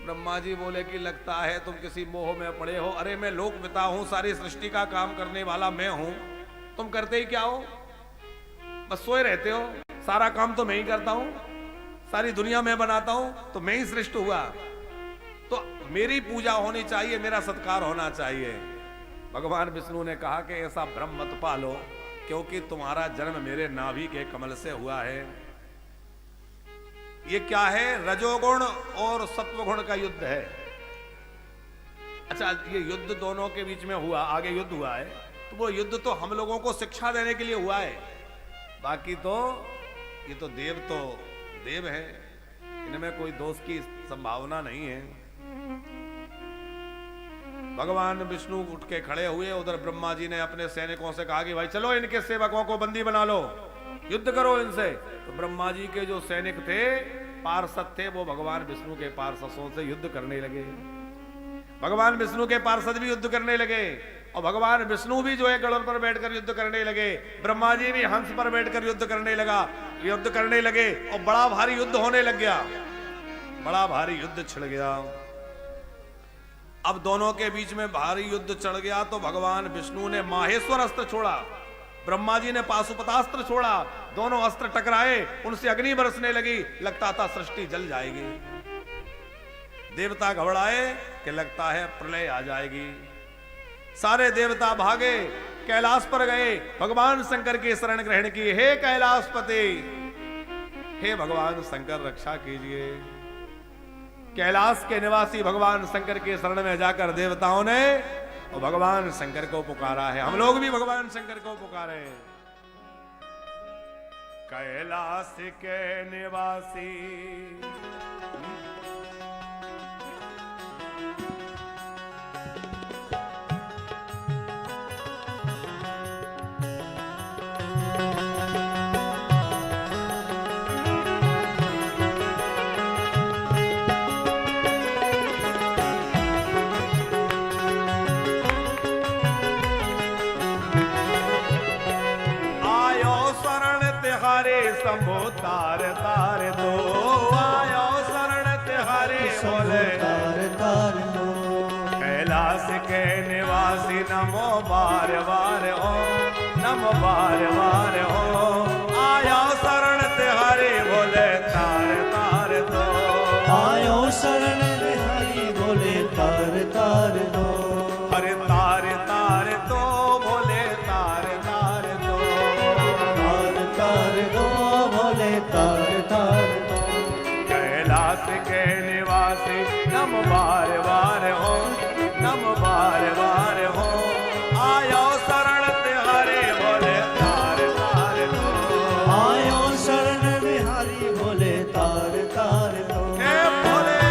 ब्रह्मा जी बोले कि लगता है तुम किसी मोह में पड़े हो। अरे मैं लोक पिता हूं, सारी सृष्टि का काम करने वाला मैं हूं, तुम करते ही क्या हो? बस सोए रहते हो। सारा काम तो मैं ही करता हूं, सारी दुनिया मैं बनाता हूं, तो मैं ही श्रेष्ठ हुआ, तो मेरी पूजा होनी चाहिए, मेरा सत्कार होना चाहिए। भगवान विष्णु ने कहा कि ऐसा भ्रम मत पालो, क्योंकि तुम्हारा जन्म मेरे नाभि के कमल से हुआ है। ये क्या है? रजोगुण और सत्वगुण का युद्ध है। अच्छा, ये युद्ध दोनों के बीच में हुआ, आगे युद्ध हुआ है, तो वो युद्ध तो हम लोगों को शिक्षा देने के लिए हुआ है। बाकी तो ये तो देव है, इनमें कोई दोष की संभावना नहीं है। भगवान विष्णु उठ के खड़े हुए। उधर ब्रह्मा जी ने अपने सैनिकों से कहा कि भाई चलो इनके सेवकों को बंदी बना लो, युद्ध करो इनसे। तो ब्रह्मा जी के जो सैनिक थे, पार्षद थे, वो भगवान विष्णु के पार्षदों से युद्ध करने लगे। भगवान विष्णु के पार्षद भी युद्ध करने लगे, और भगवान विष्णु भी जो है गरुड़ पर बैठकर युद्ध करने लगे। ब्रह्मा जी भी हंस पर बैठकर युद्ध करने लगे, और बड़ा भारी युद्ध होने लग गया, बड़ा भारी युद्ध छिड़ गया। अब दोनों के बीच में भारी युद्ध चढ़ गया, तो भगवान विष्णु ने माहेश्वर अस्त्र छोड़ा, ब्रह्मा जी ने पाशुपतास्त्र छोड़ा। दोनों अस्त्र टकराए, उनसे अग्नि बरसने लगी, लगता था सृष्टि जल जाएगी। देवता घबराए कि लगता है प्रलय आ जाएगी। सारे देवता भागे, कैलाश पर गए, भगवान शंकर की शरण ग्रहण की। हे कैलाशपति, हे भगवान शंकर रक्षा कीजिए। कैलाश के निवासी भगवान शंकर के शरण में जाकर देवताओं ने और भगवान शंकर को पुकारा है। हम लोग भी भगवान शंकर को पुकारे। कैलाश के निवासी शंभो तार तार दो, आयो शरण तिहारे बोले तार तार दो। कैलाश के निवासी नमो बार बार हो, नमो बार बार हो, आयो शरण तिहारे बोले तार तार दो, आयो शरण तिहारी बोले तार तार दो। अरे तार तार दो बोले तार तार दो, तार तार दो बोले तार तार दो। कैलाश के निवासी नम बार बार हो, नम बार बार हो, आयो शरण तिहारे बोले तार तार दो, आयो शरण बिहारी बोले तार तार दो। हे भोले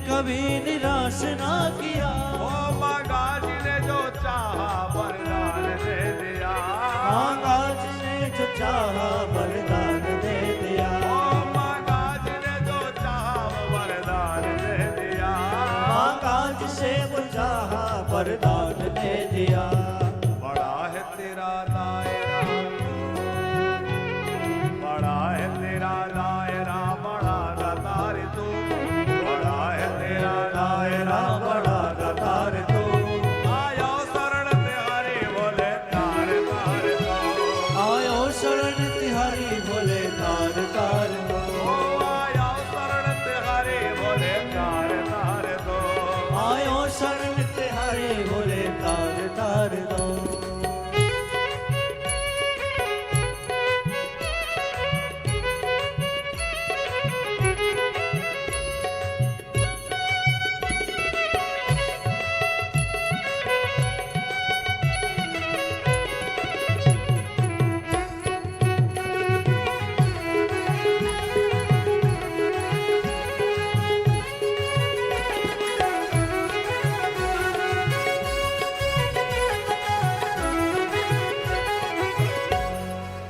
कभी निराश ना किया। ओ मांगा जी ने जो चाहा वरदान दे दिया, मांगा जी ने जो चाहा वरदान दे दिया। ओ मांगा जी ने जो चाहा वरदान दे वरदान दे दिया। बड़ा है तेरा दायरा, बड़ा है तेरा दायरा, बड़ा गदार तू, बड़ा है तेरा दायरा, बड़ा गदार तू। आयो शरण तिहारी बोले तार तार दो, आयो शरण तिहारी बोले तार तार दो। ओ आयो शरण तिहारी बोले तार तार दो, आयो शरण तिहारी बोले तार तार दो।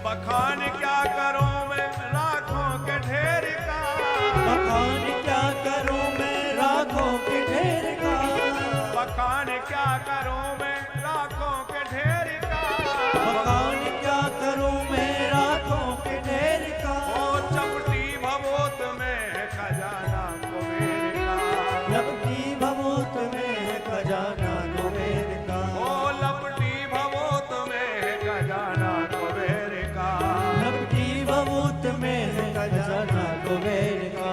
बखान क्या करूं मैं लाखों के ढेर का, बखान क्या करूं मैं राखों के ढेर का। बखान क्या करूं मैं लाखों के ढेर का, बखान क्या करूं मैं राखों के ढेर का। ओ चपटी भभूत में है खजाना कुबेर का, लपटी भभूत में है खजाना कुबेर का। ओ लपटी भभूत में है खजाना कुबेर का, लपटी भभूत में है खजाना कुबेर का।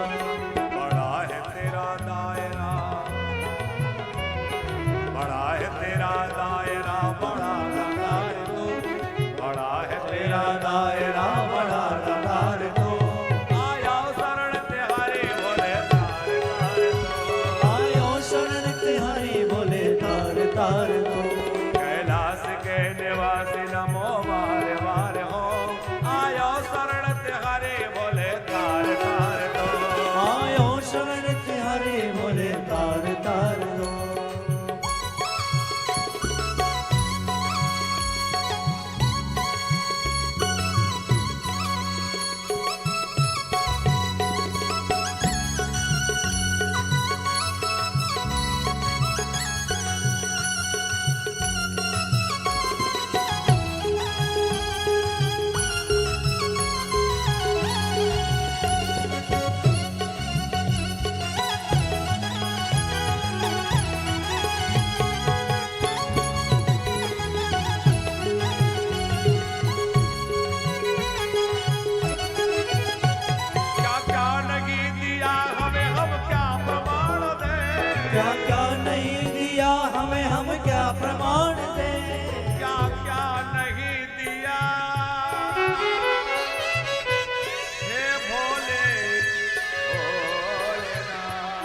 बड़ा है तेरा दायरा, बड़ा है तेरा दायरा, बड़ा गदार तू, बड़ा है तेरा दायरा, बड़ा गदार तू, आया शरण तिहारी बोले तार तार दो, आयो शरण तिहारी बोले तार तार दो। कैलाश के निवासी नमो बार बार हो, आयो शरण तिहारी बोले तार तार दो, आयो शरण तिहारी बोले तार तार दो। क्या क्या नहीं दिया हमें, हम क्या प्रमाण दें, क्या क्या नहीं दिया हमें, हम क्या प्रमाण दें। क्या क्या नहीं दिया हे भोले भोलेनाथ,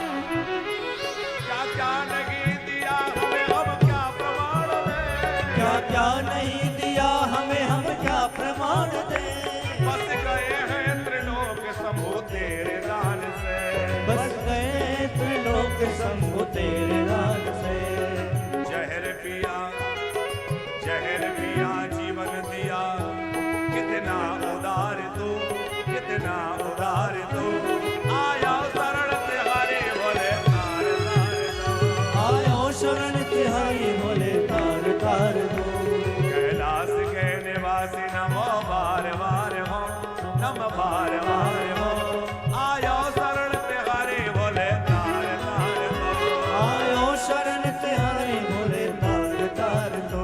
क्या क्या नहीं दिया हमें, हम क्या प्रमाण दें, क्या क्या नहीं दिया हमें, हम क्या प्रमाण दें। बस गए हैं त्रिलोक समूह तेरे दान से, बस गए त्रिलोक शंभु तेरे दान से। जहर पिया, जहर पिया जीवन दिया, कितना उदार तू, कितना उदार तू, आया शरण तिहारी बोले तार तार दो, आयो शरण तिहारी बोले तार तार दो। कैलाश के निवासी नमो बार बार हो, नम बार बार हो, आयो शरण तिहारी बोले तार तार दो, आयो शरण तिहारी बोले तार तार दो।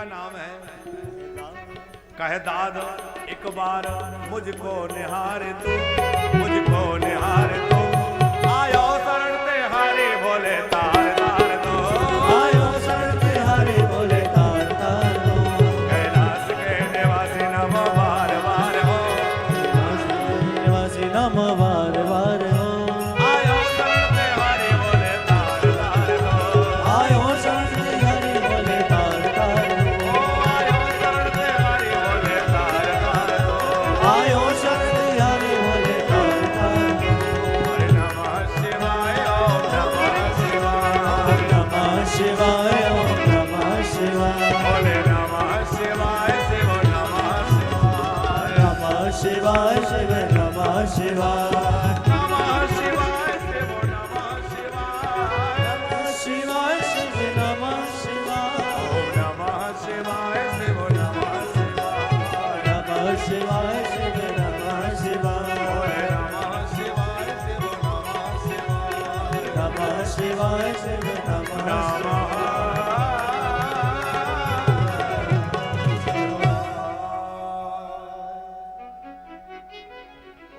का नाम है। कहे दाद एक बार मुझको निहार तू, मुझको निहार तू, आयो शरण ते हारे बोले तार तार दो, आयो शरण ते हारे बोले तार तार दो। कैलाश के निवासी नम बार बार हो, निवासी नम बार बार हो, आयो शरण ते हारे बोले तार तार दो, आयो शरण ते हारे बोले तार तार दो, आयो शरण ते हारे बोले तार तार दो, आयो शरण ते हारे बोले तार तार दो। हरे नमः शिवाय ओम नमः शिवाय, नमः शिवाय ओम नमः शिवाय, हरे नमः शिवाय शिव नमः शिवाय, नमः शिवाय शिव नमः शिवाय, नमः शिवाय शिव नमः शिवाय, नमः शिवाय शिव नमः शिवाय, ओम नमः शिवाय शिव नमः शिवाय, नमः शिवाय शिव नमः शिवाय, हरे नमः शिवाय शिव नमः शिवाय, नमः शिवाय शिव नमः शिवाय।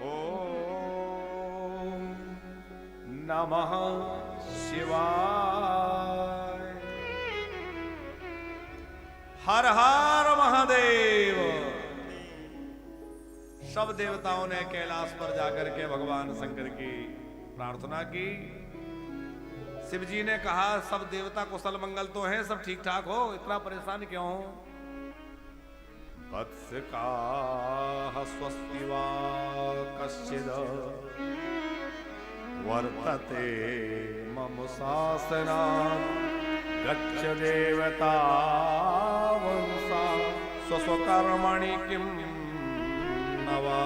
ओम नमः शिवाय। हर हर महादेव। सब देवताओं ने कैलाश पर जाकर के भगवान शंकर की प्रार्थना की। शिव जी ने कहा सब देवता कुशल मंगल तो हैं, सब ठीक ठाक हो, इतना परेशान क्यों हो? वत्स का स्वस्ति वा कश्चिद वर्तते मम शासना गच्छ देवता वंसा स्वस्वकर्मणि किम नवा।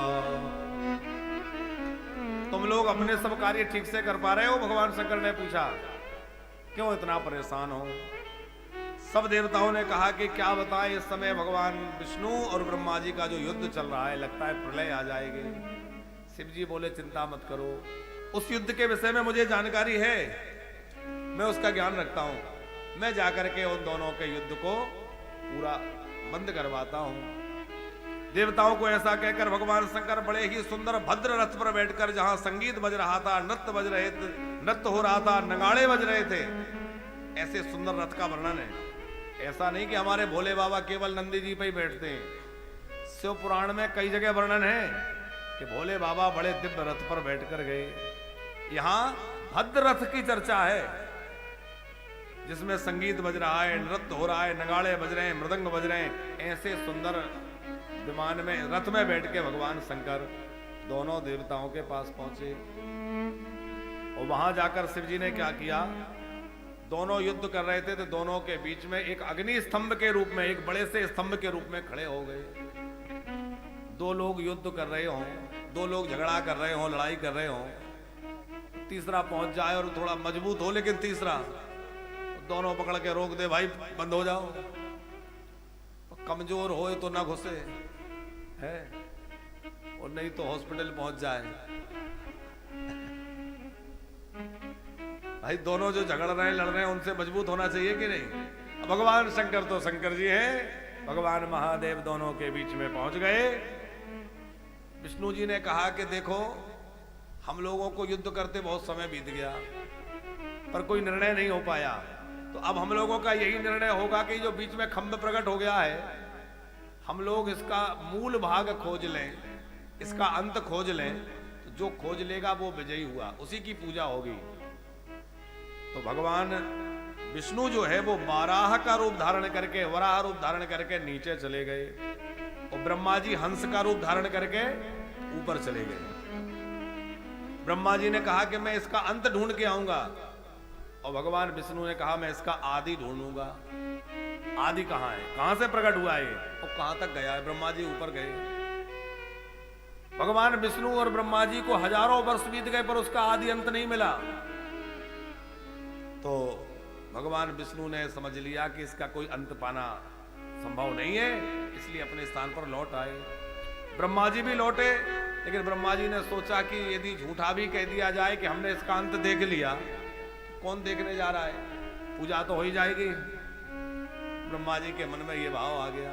तुम लोग अपने सब कार्य ठीक से कर पा रहे हो? भगवान शंकर ने पूछा। क्यों इतना परेशान हो? सब देवताओं ने कहा कि क्या बताएं, इस समय भगवान विष्णु और ब्रह्मा जी का जो युद्ध चल रहा है, लगता है प्रलय आ जाएगी। शिव जी बोले चिंता मत करो, उस युद्ध के विषय में मुझे जानकारी है, मैं उसका ज्ञान रखता हूं। मैं जाकर के उन दोनों के युद्ध को पूरा बंद करवाता हूं। देवताओं को ऐसा कहकर भगवान शंकर बड़े ही सुंदर भद्र रथ पर बैठकर, जहां संगीत बज रहा था, नृत्य बज रहे थे, नृत्य हो रहा था, नगाड़े बज रहे थे, ऐसे सुंदर रथ का वर्णन है। ऐसा नहीं कि हमारे भोले बाबा केवल नंदी जी पे ही बैठते हैं। शिव पुराण में कई जगह वर्णन है कि भोले बाबा बड़े दिव्य रथ पर बैठकर गए। यहां भद्र रथ की चर्चा है, जिसमें संगीत बज रहा है, नृत्य हो रहा है, नगाड़े बज रहे हैं, मृदंग बज रहे हैं। ऐसे सुंदर विमान में, रथ में बैठ के भगवान शंकर दोनों देवताओं के पास पहुंचे। और वहां जाकर शिव जी ने क्या किया, दोनों युद्ध कर रहे थे तो दोनों के बीच में एक अग्नि स्तंभ के रूप में, एक बड़े से स्तंभ के रूप में खड़े हो गए। दो लोग युद्ध कर रहे हों, दो लोग झगड़ा कर रहे हों, लड़ाई कर रहे हों, तीसरा पहुंच जाए और थोड़ा मजबूत हो, लेकिन तीसरा दोनों पकड़ के रोक दे, भाई बंद हो जाओ, कमजोर हो तो ना घुसे है, और नहीं तो हॉस्पिटल पहुंच जाए। भाई दोनों जो झगड़ रहे हैं, लड़ रहे हैं, उनसे मजबूत होना चाहिए कि नहीं? भगवान शंकर तो शंकर जी हैं, भगवान महादेव दोनों के बीच में पहुंच गए। विष्णु जी ने कहा कि देखो, हम लोगों को युद्ध करते बहुत समय बीत गया, पर कोई निर्णय नहीं हो पाया, तो अब हम लोगों का यही निर्णय होगा कि जो बीच में खंभ प्रकट हो गया है, हम लोग इसका मूल भाग खोज लें, इसका अंत खोज लें, तो जो खोज लेगा वो विजयी हुआ, उसी की पूजा होगी। तो भगवान विष्णु जो है वो वाराह का रूप धारण करके, वराह रूप धारण करके नीचे चले गए, और ब्रह्मा जी हंस का रूप धारण करके ऊपर चले गए। ब्रह्मा जी ने कहा कि मैं इसका अंत ढूंढ के आऊंगा, और भगवान विष्णु ने कहा मैं इसका आदि ढूंढूंगा। आदि कहां है, कहां से प्रकट हुआ है और कहां तक गया है? ब्रह्मा जी ऊपर गए। भगवान विष्णु और ब्रह्मा जी को हजारों वर्ष बीत गए, पर उसका आदि अंत नहीं मिला। तो भगवान विष्णु ने समझ लिया कि इसका कोई अंत पाना संभव नहीं है, इसलिए अपने स्थान पर लौट आए। ब्रह्मा जी भी लौटे, लेकिन ब्रह्मा जी ने सोचा कि यदि झूठा भी कह दिया जाए कि हमने इसका अंत देख लिया, कौन देखने जा रहा है, पूजा तो हो ही जाएगी। ब्रह्मा जी के मन में ये भाव आ गया।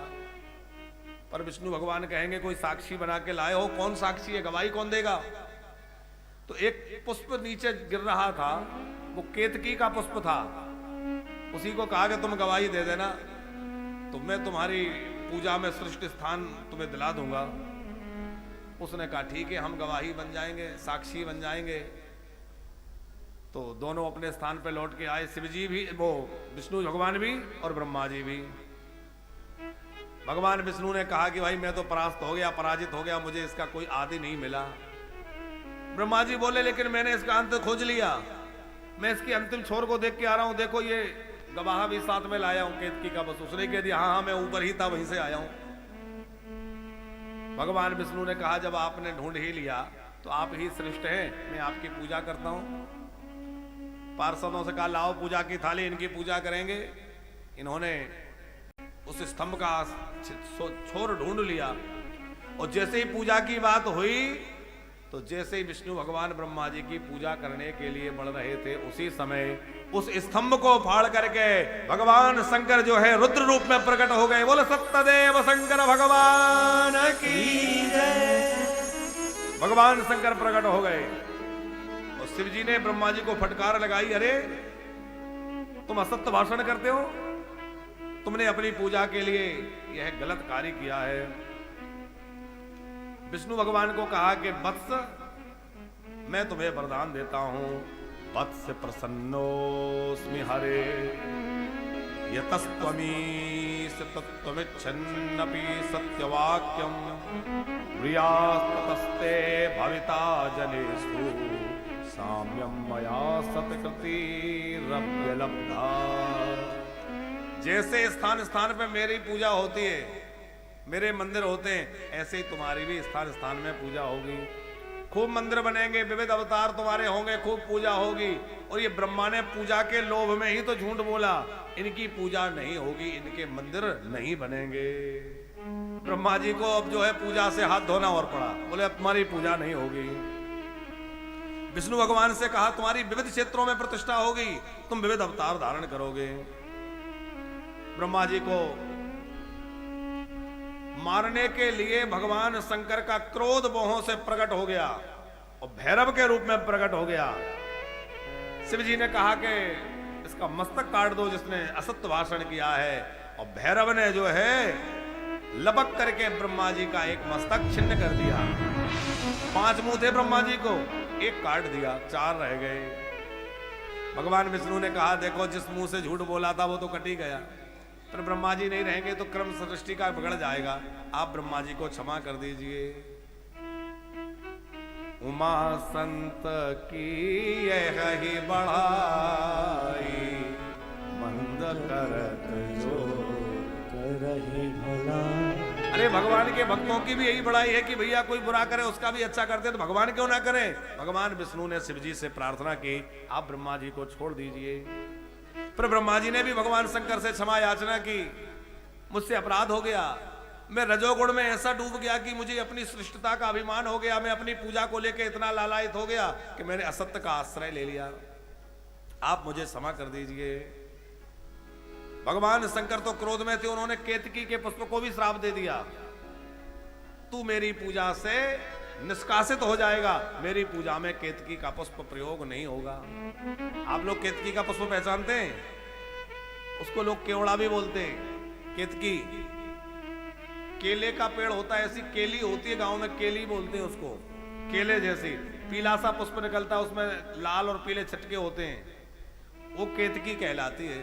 पर विष्णु भगवान कहेंगे कोई साक्षी बना के लाए हो, कौन साक्षी है, गवाही कौन देगा? तो एक पुष्प नीचे गिर रहा था, वो केतकी का पुष्प था। उसी को कहा कि तुम गवाही दे देना, तो मैं तुम्हारी पूजा में श्रेष्ठ स्थान तुम्हें दिला दूंगा। उसने कहा ठीक है, हम गवाही बन जाएंगे, साक्षी बन जाएंगे। तो दोनों अपने स्थान पर लौट के आए, शिव जी भी, वो विष्णु भगवान भी और ब्रह्मा जी भी। भगवान विष्णु ने कहा कि भाई मैं तो परास्त हो गया, पराजित हो गया, मुझे इसका कोई आदि नहीं मिला। ब्रह्मा जी बोले लेकिन मैंने इसका अंत खोज लिया, मैं इसकी अंतिम छोर को देख के आ रहा हूं, देखो ये गवाह भी साथ में लाया हूं केतकी का। बस उसने कह दिया हाँ हाँ मैं ऊपर ही था, वहीं से आया हूं। भगवान विष्णु ने कहा जब आपने ढूंढ ही लिया तो आप ही श्रेष्ठ हैं, मैं आपकी पूजा करता हूं। पार्षदों से कहा लाओ पूजा की थाली, इनकी पूजा करेंगे। इन्होंने उस स्तंभ का छोर ढूंढ लिया और जैसे ही पूजा की बात हुई तो जैसे ही विष्णु भगवान ब्रह्मा जी की पूजा करने के लिए बढ़ रहे थे, उसी समय उस स्तंभ को फाड़ करके भगवान शंकर जो है रुद्र रूप में प्रकट हो गए। बोले सत्यदेव शंकर भगवान की जय। भगवान शंकर प्रकट हो गए और शिव जी ने ब्रह्मा जी को फटकार लगाई, अरे तुम असत्य भाषण करते हो, तुमने अपनी पूजा के लिए यह गलत कार्य किया है। विष्णु भगवान को कहा कि वत्स मैं तुम्हें वरदान देता हूं, वत्स प्रसन्नोस्मि हरे यतस्त्वमीश तत्त्वमिच्छन्नपि सत्यवाक्यम प्रियास्तस्ते भविता जनेषु साम्यम मया सत्कृतिरप्यलब्धा। जैसे स्थान स्थान पे मेरी पूजा होती है, मेरे मंदिर होते हैं, ऐसे ही तुम्हारी भी स्थान स्थान में पूजा होगी। खूब मंदिर बनेंगे, विविध अवतार तुम्हारे होंगे, खूब पूजा होगी। और ये ब्रह्मा ने पूजा के लोभ में ही तो झूठ बोला, इनकी पूजा नहीं होगी, इनके मंदिर नहीं बनेंगे। ब्रह्मा जी को अब जो है पूजा से हाथ धोना और पड़ा, बोले अब तुम्हारी पूजा नहीं होगी। विष्णु भगवान से कहा तुम्हारी विविध क्षेत्रों में प्रतिष्ठा होगी, तुम विविध अवतार धारण करोगे। ब्रह्मा जी को मारने के लिए भगवान शंकर का क्रोध मोहों से प्रकट हो गया और भैरव के रूप में प्रकट हो गया। शिव जी ने कहा कि इसका मस्तक काट दो जिसने असत्य भाषण किया है, और भैरव ने जो है लपक करके ब्रह्मा जी का एक मस्तक छिन्न कर दिया। 5 मुंह थे ब्रह्मा जी को, एक काट दिया, 4 रह गए। भगवान विष्णु ने कहा देखो जिस मुंह से झूठ बोला था वो तो कट ही गया, पर ब्रह्मा जी नहीं रहेंगे तो क्रम सृष्टि का बिगड़ जाएगा, आप ब्रह्मा जी को क्षमा कर दीजिए। उमा संत की यह ही बढ़ाई, मंद करत जो करहि भला। अरे भगवान के भक्तों की भी यही बड़ाई है कि भैया कोई बुरा करे उसका भी अच्छा करते, तो भगवान क्यों ना करें। भगवान विष्णु ने शिव जी से प्रार्थना की आप ब्रह्मा जी को छोड़ दीजिए, पर ब्रह्मा जी ने भी भगवान शंकर से क्षमा याचना की, मुझसे अपराध हो गया, मैं रजोगुण में ऐसा डूब गया कि मुझे अपनी श्रेष्ठता का अभिमान हो गया, मैं अपनी पूजा को लेकर इतना लालायित हो गया कि मैंने असत्य का आश्रय ले लिया, आप मुझे क्षमा कर दीजिए। भगवान शंकर तो क्रोध में थे, उन्होंने केतकी के पुष्प को भी श्राप दे दिया, तू मेरी पूजा से निष्कासित हो जाएगा, मेरी पूजा में केतकी का पुष्प प्रयोग नहीं होगा। आप लोग केतकी का पुष्प पहचानते हैं, उसको लोग केवड़ा भी बोलते हैं। केतकी केले का पेड़ होता है, ऐसी केली होती है, गांव में केली बोलते हैं उसको, केले जैसी पीला सा पुष्प निकलता है, उसमें लाल और पीले छटके होते हैं, वो केतकी कहलाती है।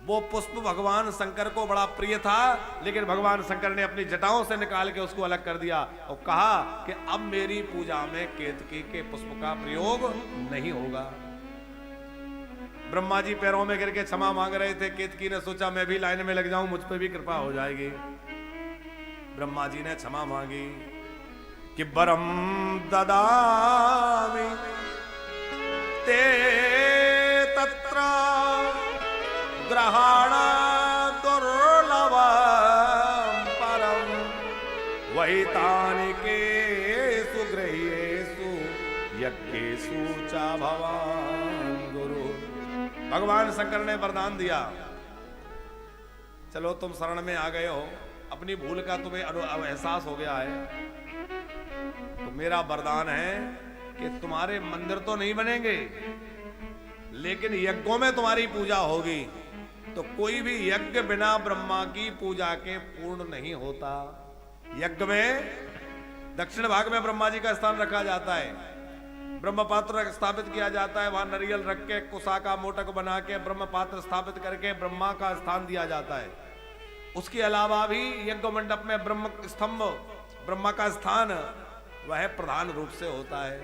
वो पुष्प भगवान शंकर को बड़ा प्रिय था, लेकिन भगवान शंकर ने अपनी जटाओं से निकाल के उसको अलग कर दिया और कहा कि अब मेरी पूजा में केतकी के पुष्प का प्रयोग नहीं होगा। ब्रह्मा जी पैरों में गिर के क्षमा मांग रहे थे, केतकी ने सोचा मैं भी लाइन में लग जाऊं, मुझ पर भी कृपा हो जाएगी। ब्रह्मा जी ने क्षमा मांगी कि बरम ददामि ते तत्र ग्रहण दुर्लभ परम वैतानिकेषु गृह्येषु यज्ञेषु च भवान् गुरु। भगवान शंकर ने वरदान दिया चलो तुम शरण में आ गए हो, अपनी भूल का तुम्हें एहसास हो गया है, तो मेरा वरदान है कि तुम्हारे मंदिर तो नहीं बनेंगे, लेकिन यज्ञों में तुम्हारी पूजा होगी। तो कोई भी यज्ञ बिना ब्रह्मा की पूजा के पूर्ण नहीं होता। यज्ञ में दक्षिण भाग में ब्रह्मा जी का स्थान रखा जाता है, ब्रह्म पात्र स्थापित किया जाता है, वहां नारियल रख के कुसा का मोटक बना के ब्रह्म पात्र स्थापित करके ब्रह्मा का स्थान दिया जाता है। उसके अलावा भी यज्ञ मंडप में ब्रह्म स्तंभ, ब्रह्मा का स्थान वह प्रधान रूप से होता है।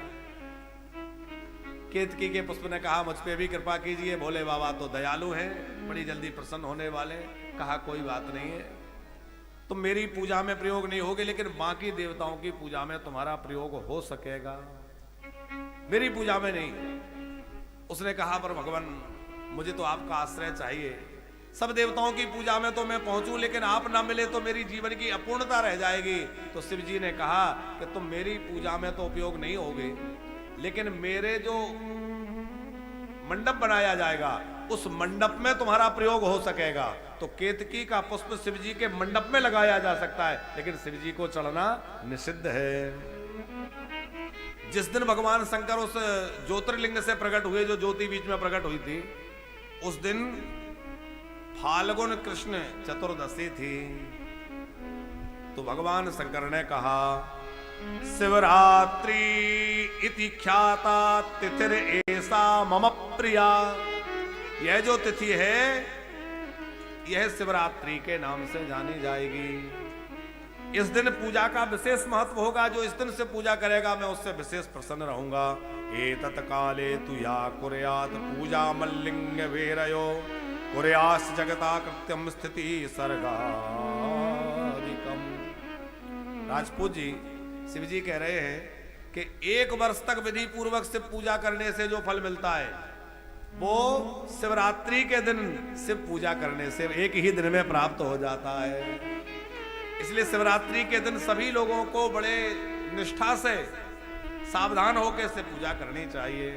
केतकी के पुष्प ने कहा मुझ पे भी कृपा कीजिए, भोले बाबा तो दयालु हैं, बड़ी जल्दी प्रसन्न होने वाले। कहा कोई बात नहीं है, तुम मेरी पूजा में प्रयोग नहीं होगे, लेकिन बाकी देवताओं की पूजा में तुम्हारा प्रयोग हो सकेगा, मेरी पूजा में नहीं। उसने कहा पर भगवान मुझे तो आपका आश्रय चाहिए, सब देवताओं की पूजा में तो मैं पहुंचूं, लेकिन आप ना मिले तो मेरी जीवन की अपूर्णता रह जाएगी। तो शिव जी ने कहा कि तुम मेरी पूजा में तो उपयोग नहीं होगे, लेकिन मेरे जो मंडप बनाया जाएगा उस मंडप में तुम्हारा प्रयोग हो सकेगा। तो केतकी का पुष्प शिव जी के मंडप में लगाया जा सकता है, लेकिन शिव जी को चढ़ना निषिद्ध है। जिस दिन भगवान शंकर उस ज्योतिर्लिंग से प्रकट हुए, जो ज्योति बीच में प्रकट हुई थी, उस दिन फाल्गुन कृष्ण चतुर्दशी थी। तो भगवान शंकर ने कहा शिवरात्रि इति ख्याता तिथिर ऐसा मम प्रिया। यह जो तिथि है यह शिवरात्रि के नाम से जानी जाएगी। इस दिन पूजा का विशेष महत्व होगा, जो इस दिन से पूजा करेगा मैं उससे विशेष प्रसन्न रहूंगा। एतत् काले तु या कुर्यात् पूजा मल्लिंग वेरयो कुर्यास् जगता कृत्यम स्थिति सर्गाधिकम। राजपूत जी शिव जी कह रहे हैं कि 1 वर्ष तक विधि पूर्वक शिव पूजा करने से जो फल मिलता है वो शिवरात्रि के दिन शिव पूजा करने से एक ही दिन में प्राप्त हो जाता है। इसलिए शिवरात्रि के दिन सभी लोगों को बड़े निष्ठा से सावधान होकर शिव पूजा करनी चाहिए।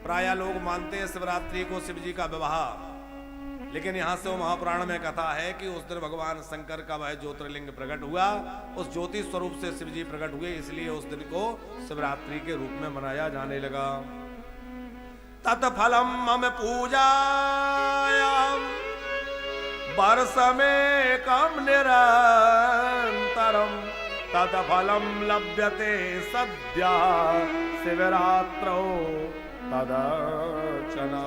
प्राय लोग मानते हैं शिवरात्रि को शिव जी का विवाह, लेकिन यहां से वो महापुराण में कथा है कि उस दिन भगवान शंकर का वह ज्योतिर्लिंग प्रकट हुआ, उस ज्योति स्वरूप से शिव जी प्रकट हुए, इसलिए उस दिन को शिवरात्रि के रूप में मनाया जाने लगा। तत्फलम मम पूजा वर्ष में कम निरंतरम तत्फलम लभ्यते सद्या शिवरात्रो तदर्चना।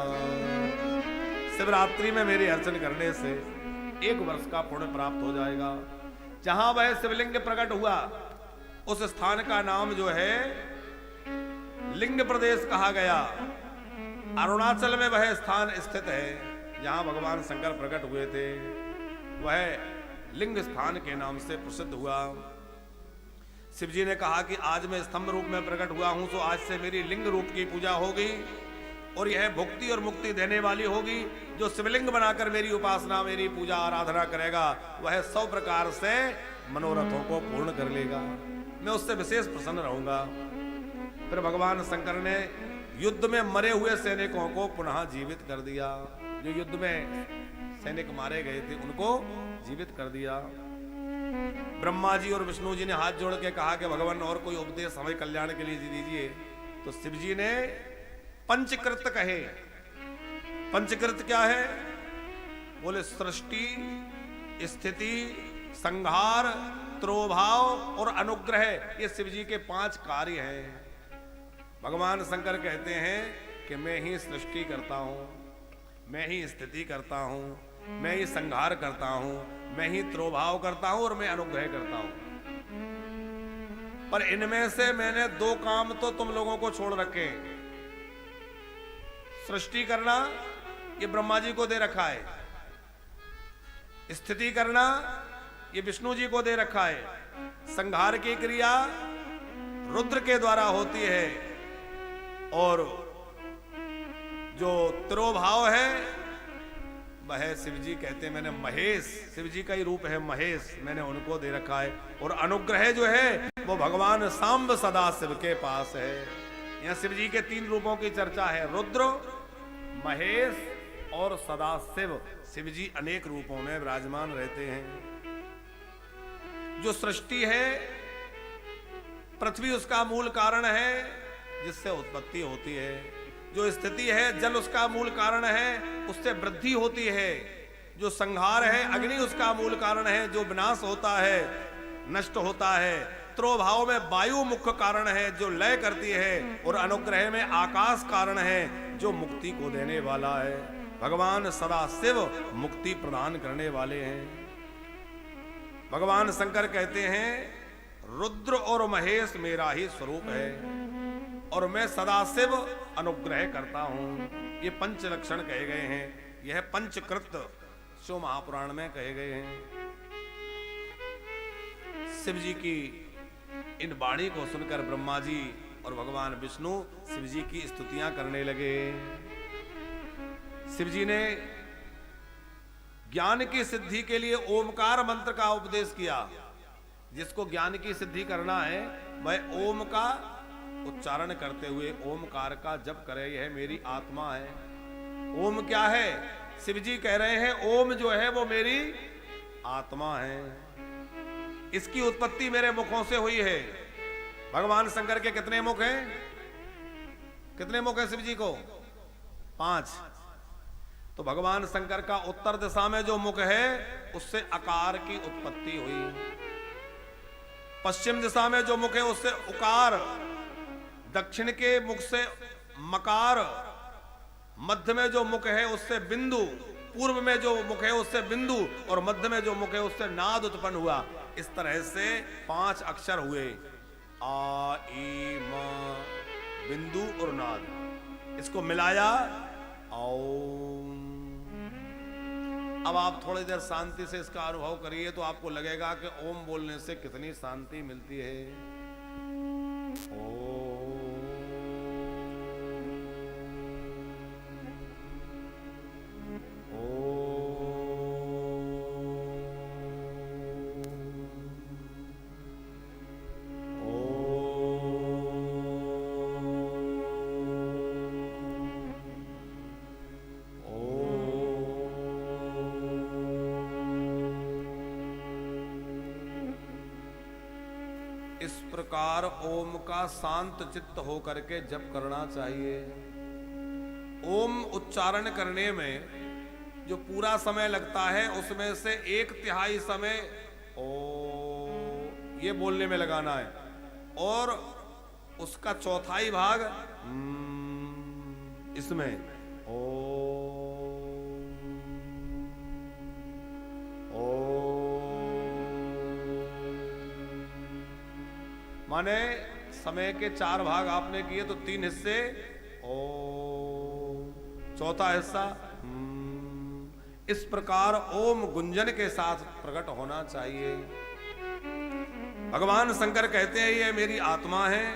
शिवरात्रि में मेरी अर्चन करने से 1 वर्ष का पुण्य प्राप्त हो जाएगा। जहां वह शिवलिंग प्रकट हुआ उस स्थान का नाम जो है लिंग प्रदेश कहा गया। अरुणाचल में वह स्थान स्थित है जहां भगवान शंकर प्रकट हुए थे, वह लिंग स्थान के नाम से प्रसिद्ध हुआ। शिव जी ने कहा कि आज मैं स्तंभ रूप में प्रकट हुआ हूं, तो आज से मेरी लिंग रूप की पूजा होगी और यह भुक्ति और मुक्ति देने वाली होगी। जो शिवलिंग बनाकर मेरी उपासना, मेरी पूजा आराधना करेगा वह 100 प्रकार से मनोरथों को पूर्ण कर लेगा, मैं उससे विशेष प्रसन्न रहूंगा। फिर भगवान शंकर ने युद्ध में मरे हुए सैनिकों को पुनः जीवित कर दिया। जो युद्ध में सैनिक मारे गए थे उनको जीवित कर दिया। ब्रह्मा जी और विष्णु जी ने हाथ जोड़ के कहा कि भगवान और कोई उपदेश हमें कल्याण के लिए दीजिए। तो शिव जी ने पंचकृत कहे। पंचकृत क्या है? बोले सृष्टि, स्थिति, संहार, त्रोभाव और अनुग्रह, ये शिव जी के 5 कार्य हैं। भगवान शंकर कहते हैं कि मैं ही सृष्टि करता हूं, मैं ही स्थिति करता हूं, मैं ही संहार करता हूं, मैं ही त्रोभाव करता हूं और मैं अनुग्रह करता हूं। पर इनमें से मैंने 2 काम तो तुम लोगों को छोड़ रखे। सृष्टि करना ये ब्रह्मा जी को दे रखा है, स्थिति करना ये विष्णु जी को दे रखा है, संहार की क्रिया रुद्र के द्वारा होती है, और जो त्रोभाव है वह शिव जी कहते हैं मैंने महेश, शिव जी का ही रूप है महेश, मैंने उनको दे रखा है। और अनुग्रह जो है वो भगवान सांब सदा शिव के पास है। यहाँ शिव जी के 3 रूपों की चर्चा है, रुद्र, महेश और सदाशिव शिव जी अनेक रूपों में विराजमान रहते हैं। जो सृष्टि है, पृथ्वी उसका मूल कारण है जिससे उत्पत्ति होती है। जो स्थिति है, जल उसका मूल कारण है, उससे वृद्धि होती है। जो संहार है, अग्नि उसका मूल कारण है, जो विनाश होता है, नष्ट होता है। त्रोभाव में वायु मुख्य कारण है जो लय करती है, और अनुग्रह में आकाश कारण है जो मुक्ति को देने वाला है। भगवान सदाशिव मुक्ति प्रदान करने वाले हैं। भगवान शंकर कहते हैं रुद्र और महेश मेरा ही स्वरूप है, और मैं सदाशिव अनुग्रह करता हूं। ये पंच लक्षण कहे गए हैं। यह पंचकृत शिव महापुराण में कहे गए हैं। शिव जी की इन वाणी को सुनकर ब्रह्मा जी और भगवान विष्णु शिव जी की स्तुतियां करने लगे। शिव जी ने ज्ञान की सिद्धि के लिए ओमकार मंत्र का उपदेश किया। जिसको ज्ञान की सिद्धि करना है वह ओम का उच्चारण करते हुए ओमकार का जप करे। यह मेरी आत्मा है। ओम क्या है? शिव जी कह रहे हैं ओम जो है वो मेरी आत्मा है। इसकी उत्पत्ति मेरे मुखों से हुई है। भगवान शंकर के कितने मुख हैं? कितने मुख हैं शिव जी को? 5। तो भगवान शंकर का उत्तर दिशा में जो मुख है उससे आकार की उत्पत्ति हुई। पश्चिम दिशा में जो मुख है उससे उकार, दक्षिण के मुख से मकार, मध्य में जो मुख है उससे बिंदु, पूर्व में जो मुख है उससे बिंदु, और मध्य में जो मुख है उससे नाद उत्पन्न हुआ। इस तरह से 5 अक्षर हुए, आ, ई, म, बिंदु और नाद। इसको मिलाया ओम। अब आप थोड़ी देर शांति से इसका अनुभव करिए तो आपको लगेगा कि ओम बोलने से कितनी शांति मिलती है। ओम। इस प्रकार ओम का शांत चित्त होकर के जप करना चाहिए। ओम उच्चारण करने में जो पूरा समय लगता है उसमें से 1/3 समय ओ ये बोलने में लगाना है, और उसका 1/4 भाग इसमें ओ माने समय के 4 भाग आपने किए तो 3 हिस्से ओ, 4था हिस्सा इस प्रकार ओम गुंजन के साथ प्रकट होना चाहिए। भगवान शंकर कहते हैं ये मेरी आत्मा है।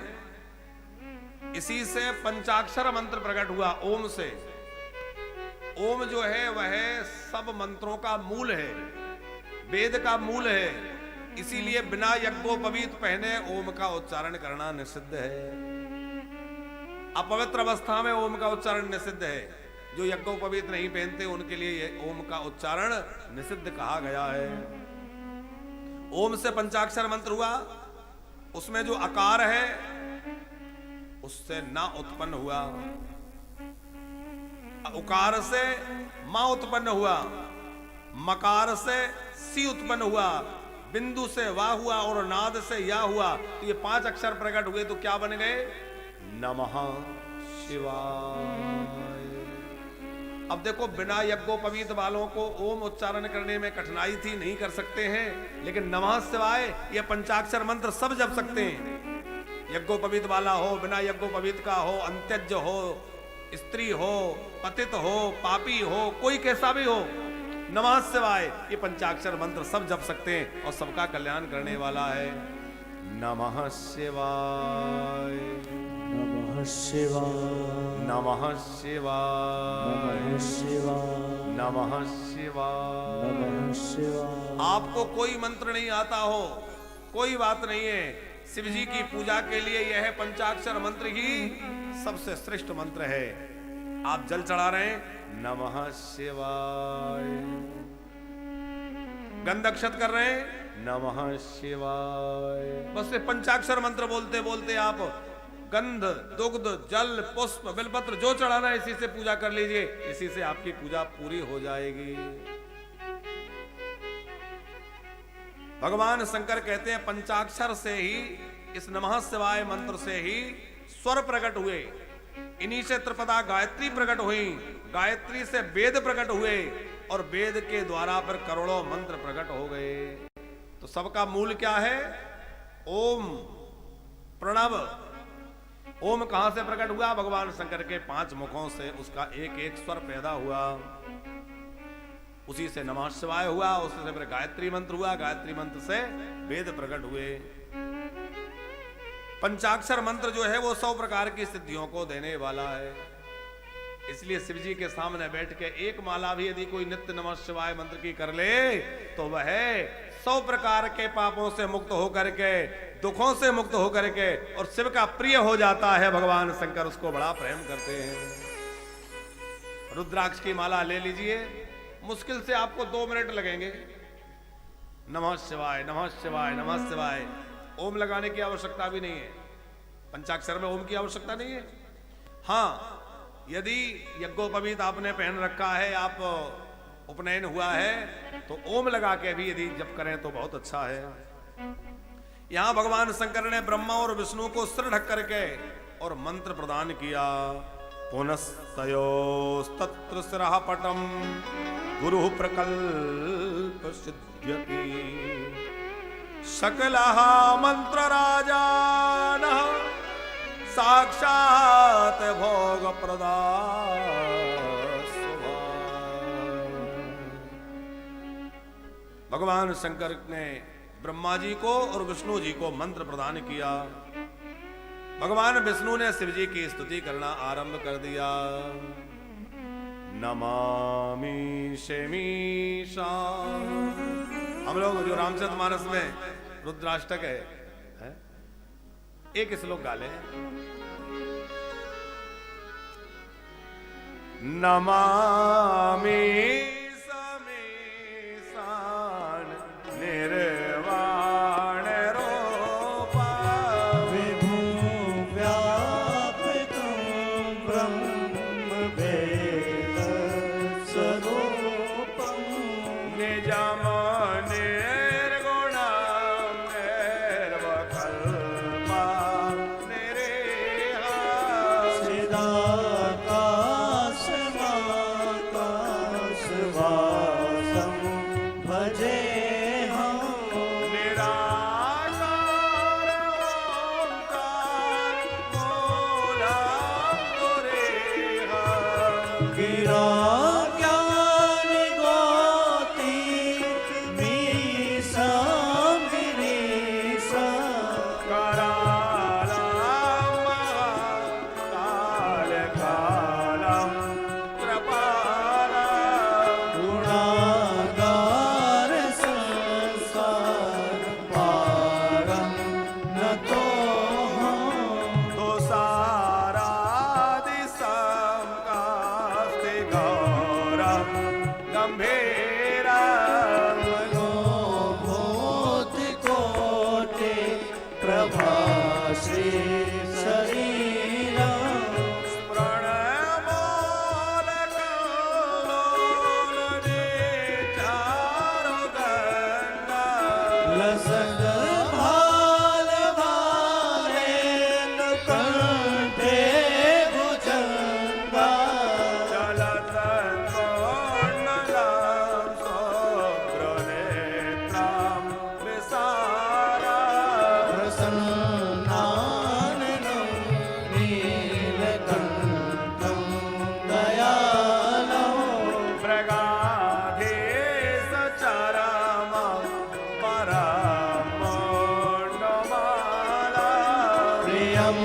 इसी से पंचाक्षर मंत्र प्रकट हुआ ओम से। ओम जो है वह सब मंत्रों का मूल है, वेद का मूल है। इसीलिए बिना यज्ञोपवीत पहने ओम का उच्चारण करना निषिद्ध है। अपवित्र अवस्था में ओम का उच्चारण निषिद्ध है। जो यज्ञोपवीत नहीं पहनते उनके लिए ओम का उच्चारण निषिद्ध कहा गया है। ओम से पंचाक्षर मंत्र हुआ, उसमें जो आकार है उससे ना उत्पन्न हुआ, उकार से मा उत्पन्न हुआ, मकार से सी उत्पन्न हुआ, बिंदु से वाह हुआ और नाद से या हुआ। तो ये 5 अक्षर प्रकट हुए तो क्या बन गए? नमः शिवाय। अब देखो बिना यज्ञोपवीत वालों को ओम उच्चारण करने में कठिनाई थी, नहीं कर सकते हैं, लेकिन नमः शिवाय ये पंचाक्षर मंत्र सब जप सकते हैं। यज्ञोपवीत वाला हो, बिना यज्ञोपवीत का हो, अंत्यज हो, स्त्री हो, पतित हो, पापी हो, कोई कैसा भी हो, नमः शिवाय ये पंचाक्षर मंत्र सब जप सकते हैं और सबका कल्याण करने वाला है। नमः शिवाय, नमः शिवाय, नमः शिवाय, नमः शिवाय, नमः शिवाय, नमः शिवाय। आपको कोई मंत्र नहीं आता हो, कोई बात नहीं है। शिव जी की पूजा के लिए यह पंचाक्षर मंत्र ही सबसे श्रेष्ठ मंत्र है। आप जल चढ़ा रहे हैं, नमः शिवाय। गंध अक्षत कर रहे हैं, नमः शिवाय। बस ये पंचाक्षर मंत्र बोलते बोलते आप गंध, दुग्ध, जल, पुष्प, बिलपत्र जो चढ़ाना है इसी से पूजा कर लीजिए, इसी से आपकी पूजा पूरी हो जाएगी। भगवान शंकर कहते हैं पंचाक्षर से ही, इस नमः शिवाय मंत्र से ही स्वर प्रकट हुए, इन्हीं से त्रिपदा गायत्री प्रकट हुई, गायत्री से वेद प्रकट हुए और वेद के द्वारा पर करोड़ों मंत्र प्रकट हो गए। तो सबका मूल क्या है? ओम, प्रणव। ओम कहां से प्रकट हुआ? भगवान शंकर के 5 मुखों से उसका एक एक स्वर पैदा हुआ, उसी से नमः शिवाय हुआ, उसी से फिर गायत्री मंत्र हुआ, गायत्री मंत्र से वेद प्रकट हुए। पंचाक्षर मंत्र जो है वो 100 प्रकार की सिद्धियों को देने वाला है। इसलिए शिव जी के सामने बैठ के एक माला भी यदि कोई नित्य नमः शिवाय मंत्र की कर ले तो वह 100 प्रकार के पापों से मुक्त होकर के, दुखों से मुक्त होकर के और शिव का प्रिय हो जाता है। भगवान शंकर उसको बड़ा प्रेम करते हैं। रुद्राक्ष की माला ले लीजिए, मुश्किल से आपको 2 मिनट लगेंगे। नमः शिवाय, नमः शिवाय, नमः शिवाय। ओम लगाने की आवश्यकता भी नहीं है, पंचाक्षर में ओम की आवश्यकता नहीं है। हाँ, यदि यज्ञोपवीत आपने पहन रखा है, आप उपनयन हुआ है, तो ओम लगा के भी यदि जप करें तो बहुत अच्छा है। यहां भगवान शंकर ने ब्रह्मा और विष्णु को सिर ढक करके और मंत्र प्रदान किया। पुनस्तयोस्तत्र सिरः पटम गुरु प्रकल्प सिद्ध्यति सकलः मंत्र राजानः साक्षात भोग प्रदान। भगवान शंकर ने ब्रह्मा जी को और विष्णु जी को मंत्र प्रदान किया। भगवान विष्णु ने शिव जी की स्तुति करना आरंभ कर दिया। नमामि शमीशा। हम लोग जो रामचरितमानस में रुद्राष्टक है, एक श्लोक गा लें। नमामि समीशान निर्वाण रूपा विभु व्यापितं ब्रह्म वेद स्वरूपं निजम निर्गुणं निर्वकल्पा निरेहा चिदाकाशमाकाशवासं भजेऽहं निराकार ओंकार मूलं गुरेहा गिरा ज्ञानगोति मीशां गिरीशं करालं कालकालं कृपालं गुणागार संसार पारं नतोऽहं दोषारादिशं कास्ति गौरं गम्भीरं मनोभूतिकोटि प्रभाश्री शरीरं लसग भाल भालेन कंठे भुजंगा प्रसन्नाननं नीलकण्ठं दयालं प्रियं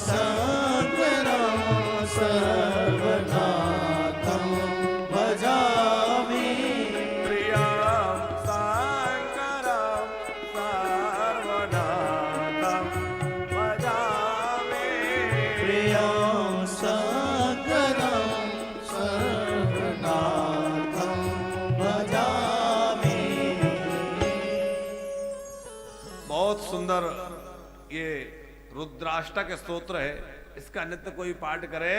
शङ्करं सर्वनाथं भजामि प्रियं शङ्करं सुंदर ये रुद्राष्टक स्तोत्र है, इसका नित्य कोई पाठ करे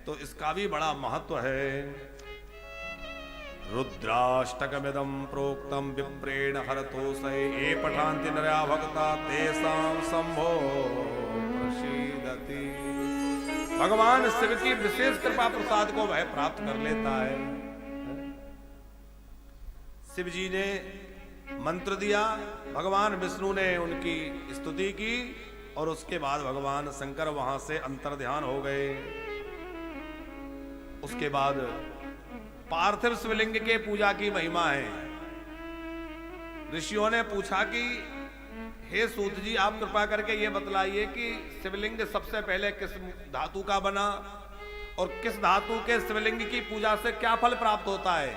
तो इसका भी बड़ा महत्व है। रुद्राष्टकमिदं प्रोक्तं विप्रेण हरतोषये ये पठान्ति नरया भक्ता तेषां शंभो प्रसीदति। भगवान शिव की विशेष कृपा प्रसाद को वह प्राप्त कर लेता है। शिव जी ने मंत्र दिया, भगवान विष्णु ने उनकी स्तुति की और उसके बाद भगवान शंकर वहां से अंतर्ध्यान हो गए। उसके बाद पार्थिव शिवलिंग के पूजा की महिमा है। ऋषियों ने पूछा कि हे सूत जी, आप कृपा करके ये बतलाइए कि शिवलिंग सबसे पहले किस धातु का बना और किस धातु के शिवलिंग की पूजा से क्या फल प्राप्त होता है।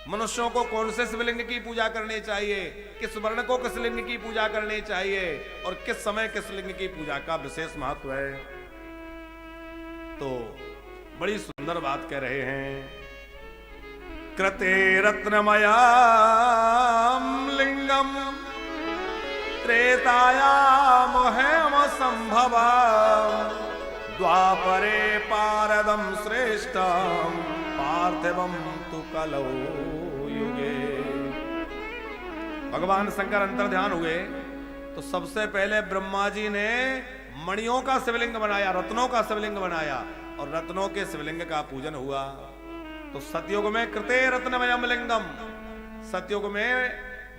मनुष्यों को कौन से शिवलिंग की पूजा करनी चाहिए, किस वर्ण को किस लिंग की पूजा करनी चाहिए और किस समय किस लिंग की पूजा का विशेष महत्व है। तो बड़ी सुंदर बात कह रहे हैं। कृते रत्नमयां लिंगम त्रेतायाम हेम संभवम् द्वापरे पारदम श्रेष्ठम पार्थिवम तु कलौ युगे। भगवान शंकर अंतर्ध्यान हुए तो सबसे पहले ब्रह्मा जी ने मणियों का शिवलिंग बनाया, रत्नों का शिवलिंग बनाया और रत्नों के शिवलिंग का पूजन हुआ। तो सतयुग में कृते रत्नमयम लिंगम, सतयुग में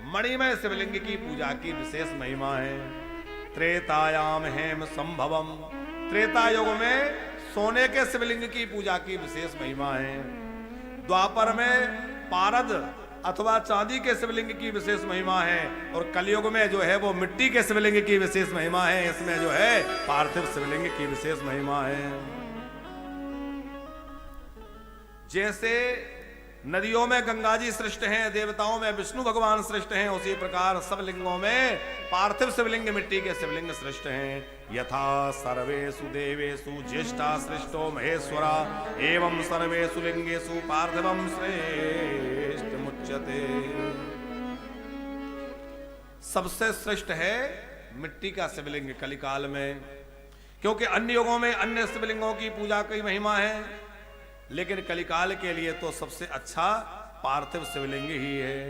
मणिमय शिवलिंग की पूजा की विशेष महिमा है। त्रेतायाम हेम संभवम, त्रेता युग में सोने के शिवलिंग की पूजा की विशेष महिमा है। द्वापर में पारद अथवा चांदी के शिवलिंग की विशेष महिमा है और कलयुग में जो है वो मिट्टी के शिवलिंग की विशेष महिमा है। इसमें जो है पार्थिव शिवलिंग की विशेष महिमा है। जैसे नदियों में गंगा जी श्रेष्ठ हैं, देवताओं में विष्णु भगवान श्रेष्ठ हैं, उसी प्रकार सब लिंगों में पार्थिव शिवलिंग मिट्टी के शिवलिंग श्रेष्ठ हैं। यथा सर्वेषु देवेषु ज्येष्ठा श्रेष्ठो महेश्वरा एवं सर्वेषु लिंगेषु पार्थिवम श्रेष्ठ मुच्यते। सबसे श्रेष्ठ है मिट्टी का शिवलिंग कलिकाल में, क्योंकि अन्य युगों में अन्य शिवलिंगों की पूजा की महिमा है, लेकिन कलिकाल के लिए तो सबसे अच्छा पार्थिव शिवलिंग ही है।